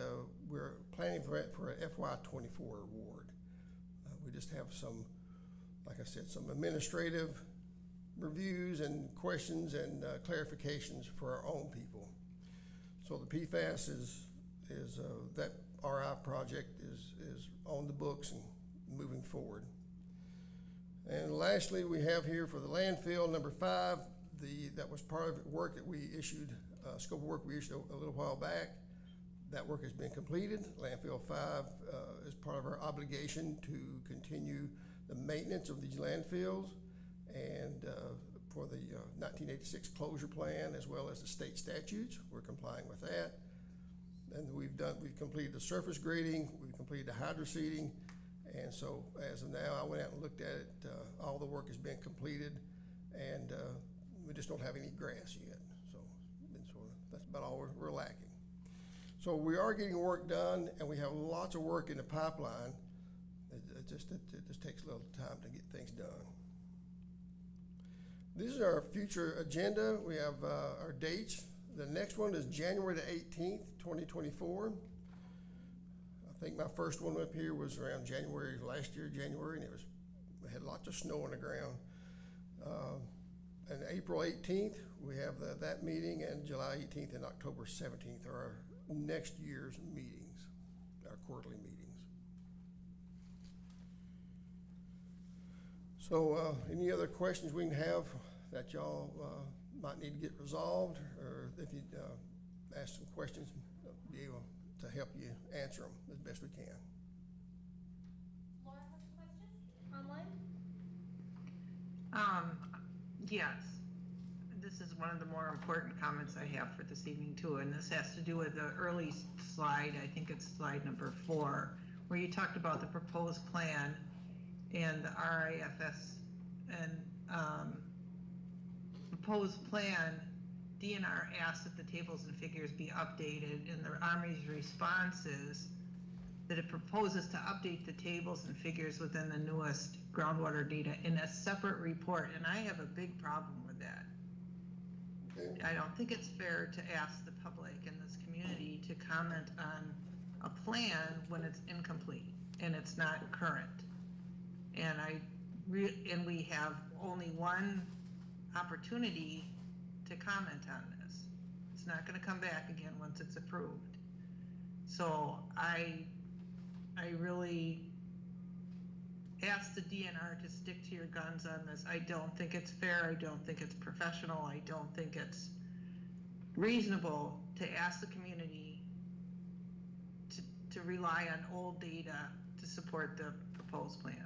we're planning for an FY24 award. We just have some, like I said, some administrative reviews and questions and clarifications for our own people. So the PFAS is that RI project is on the books and moving forward. And lastly, we have here for the landfill number 5, that was part of the work that we issued, scope of work we issued a little while back. That work has been completed. Landfill 5 is part of our obligation to continue the maintenance of these landfills, and for the 1986 closure plan, as well as the state statutes, we're complying with that. And we've completed the surface grading, we've completed the hydroseeding, and so as of now, I went out and looked at it. All the work has been completed, and we just don't have any grass yet. So that's about all we're lacking. So we are getting work done, and we have lots of work in the pipeline. It just takes a little time to get things done. This is our future agenda. We have our dates. The next one is January the 18th, 2024. I think my first one up here was around January last year, January, and we had lots of snow on the ground. And April 18th, we have that meeting, and July 18th and October 17th are our next year's meetings, our quarterly meetings. So any other questions we can have that y'all might need to get resolved, or if you ask some questions, be able to help you answer them as best we can. Laura has a question online. Yes. This is one of the more important comments I have for this evening too, and this has to do with the early slide. I think it's slide number 4, where you talked about the proposed plan and the RIFS and proposed plan. DNR asked that the tables and figures be updated, and the Army's response is that it proposes to update the tables and figures within the newest groundwater data in a separate report, and I have a big problem with that. Okay. I don't think it's fair to ask the public in this community to comment on a plan when it's incomplete and it's not current. And and we have only one opportunity to comment on this. It's not going to come back again once it's approved. So I really ask the DNR to stick to your guns on this. I don't think it's fair. I don't think it's professional. I don't think it's reasonable to ask the community to rely on old data to support the proposed plan.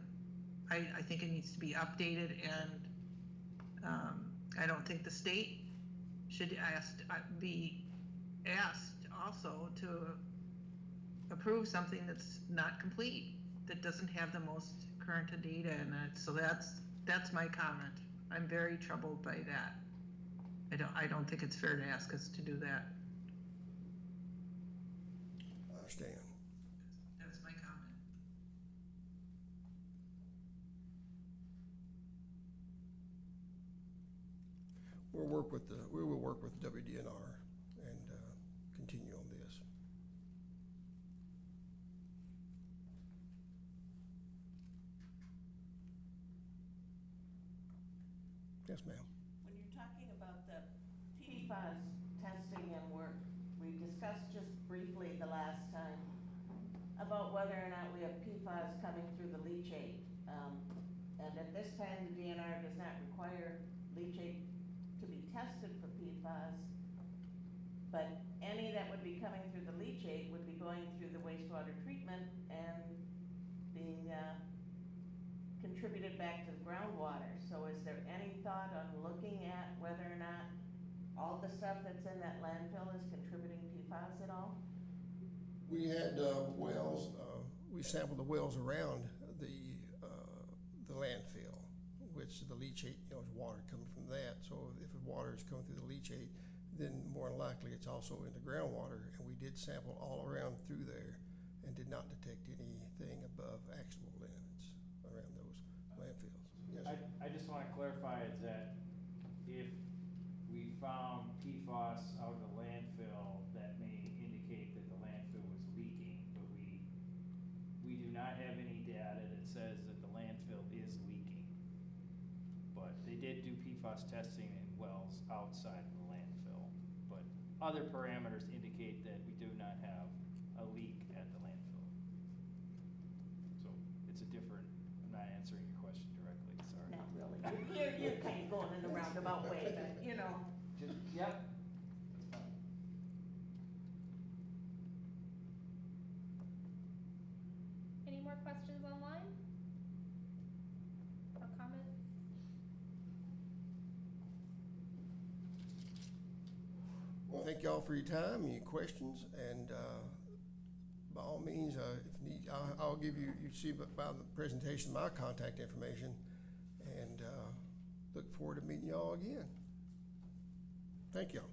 I think it needs to be updated, and I don't think the state should be asked also to approve something that's not complete, that doesn't have the most current data in it. So that's my comment. I'm very troubled by that. I don't think it's fair to ask us to do that. I understand. That's my comment. We will work with WDNR and continue on this. Yes, ma'am. When you're talking about the PFAS testing and work, we discussed just briefly the last time about whether or not we have PFAS coming through the leachate. And at this time, the DNR does not require leachate to be tested for PFAS, but any that would be coming through the leachate would be going through the wastewater treatment and being contributed back to the groundwater. So is there any thought on looking at whether or not all the stuff that's in that landfill is contributing PFAS at all? We had wells, we sampled the wells around the landfill, which the leachate, is water coming from that. So if the water is coming through the leachate, then more than likely it's also in the groundwater. And we did sample all around through there and did not detect anything above actionable limits around those landfills. Yes, I just want to clarify is that if we found PFAS out of the landfill, that may indicate that the landfill was leaking, but we do not have any data that says that the landfill is leaking. But they did do PFAS testing in wells outside of the landfill. But other parameters indicate that we do not have a leak at the landfill. So it's a different, I'm not answering your question directly, sorry. Not really. You're kind of going in a roundabout way, but Yep. Any more questions online? Or comments? Well, thank y'all for your time and your questions, and by all means, if need, I'll give you see by the presentation my contact information, and look forward to meeting y'all again. Thank y'all.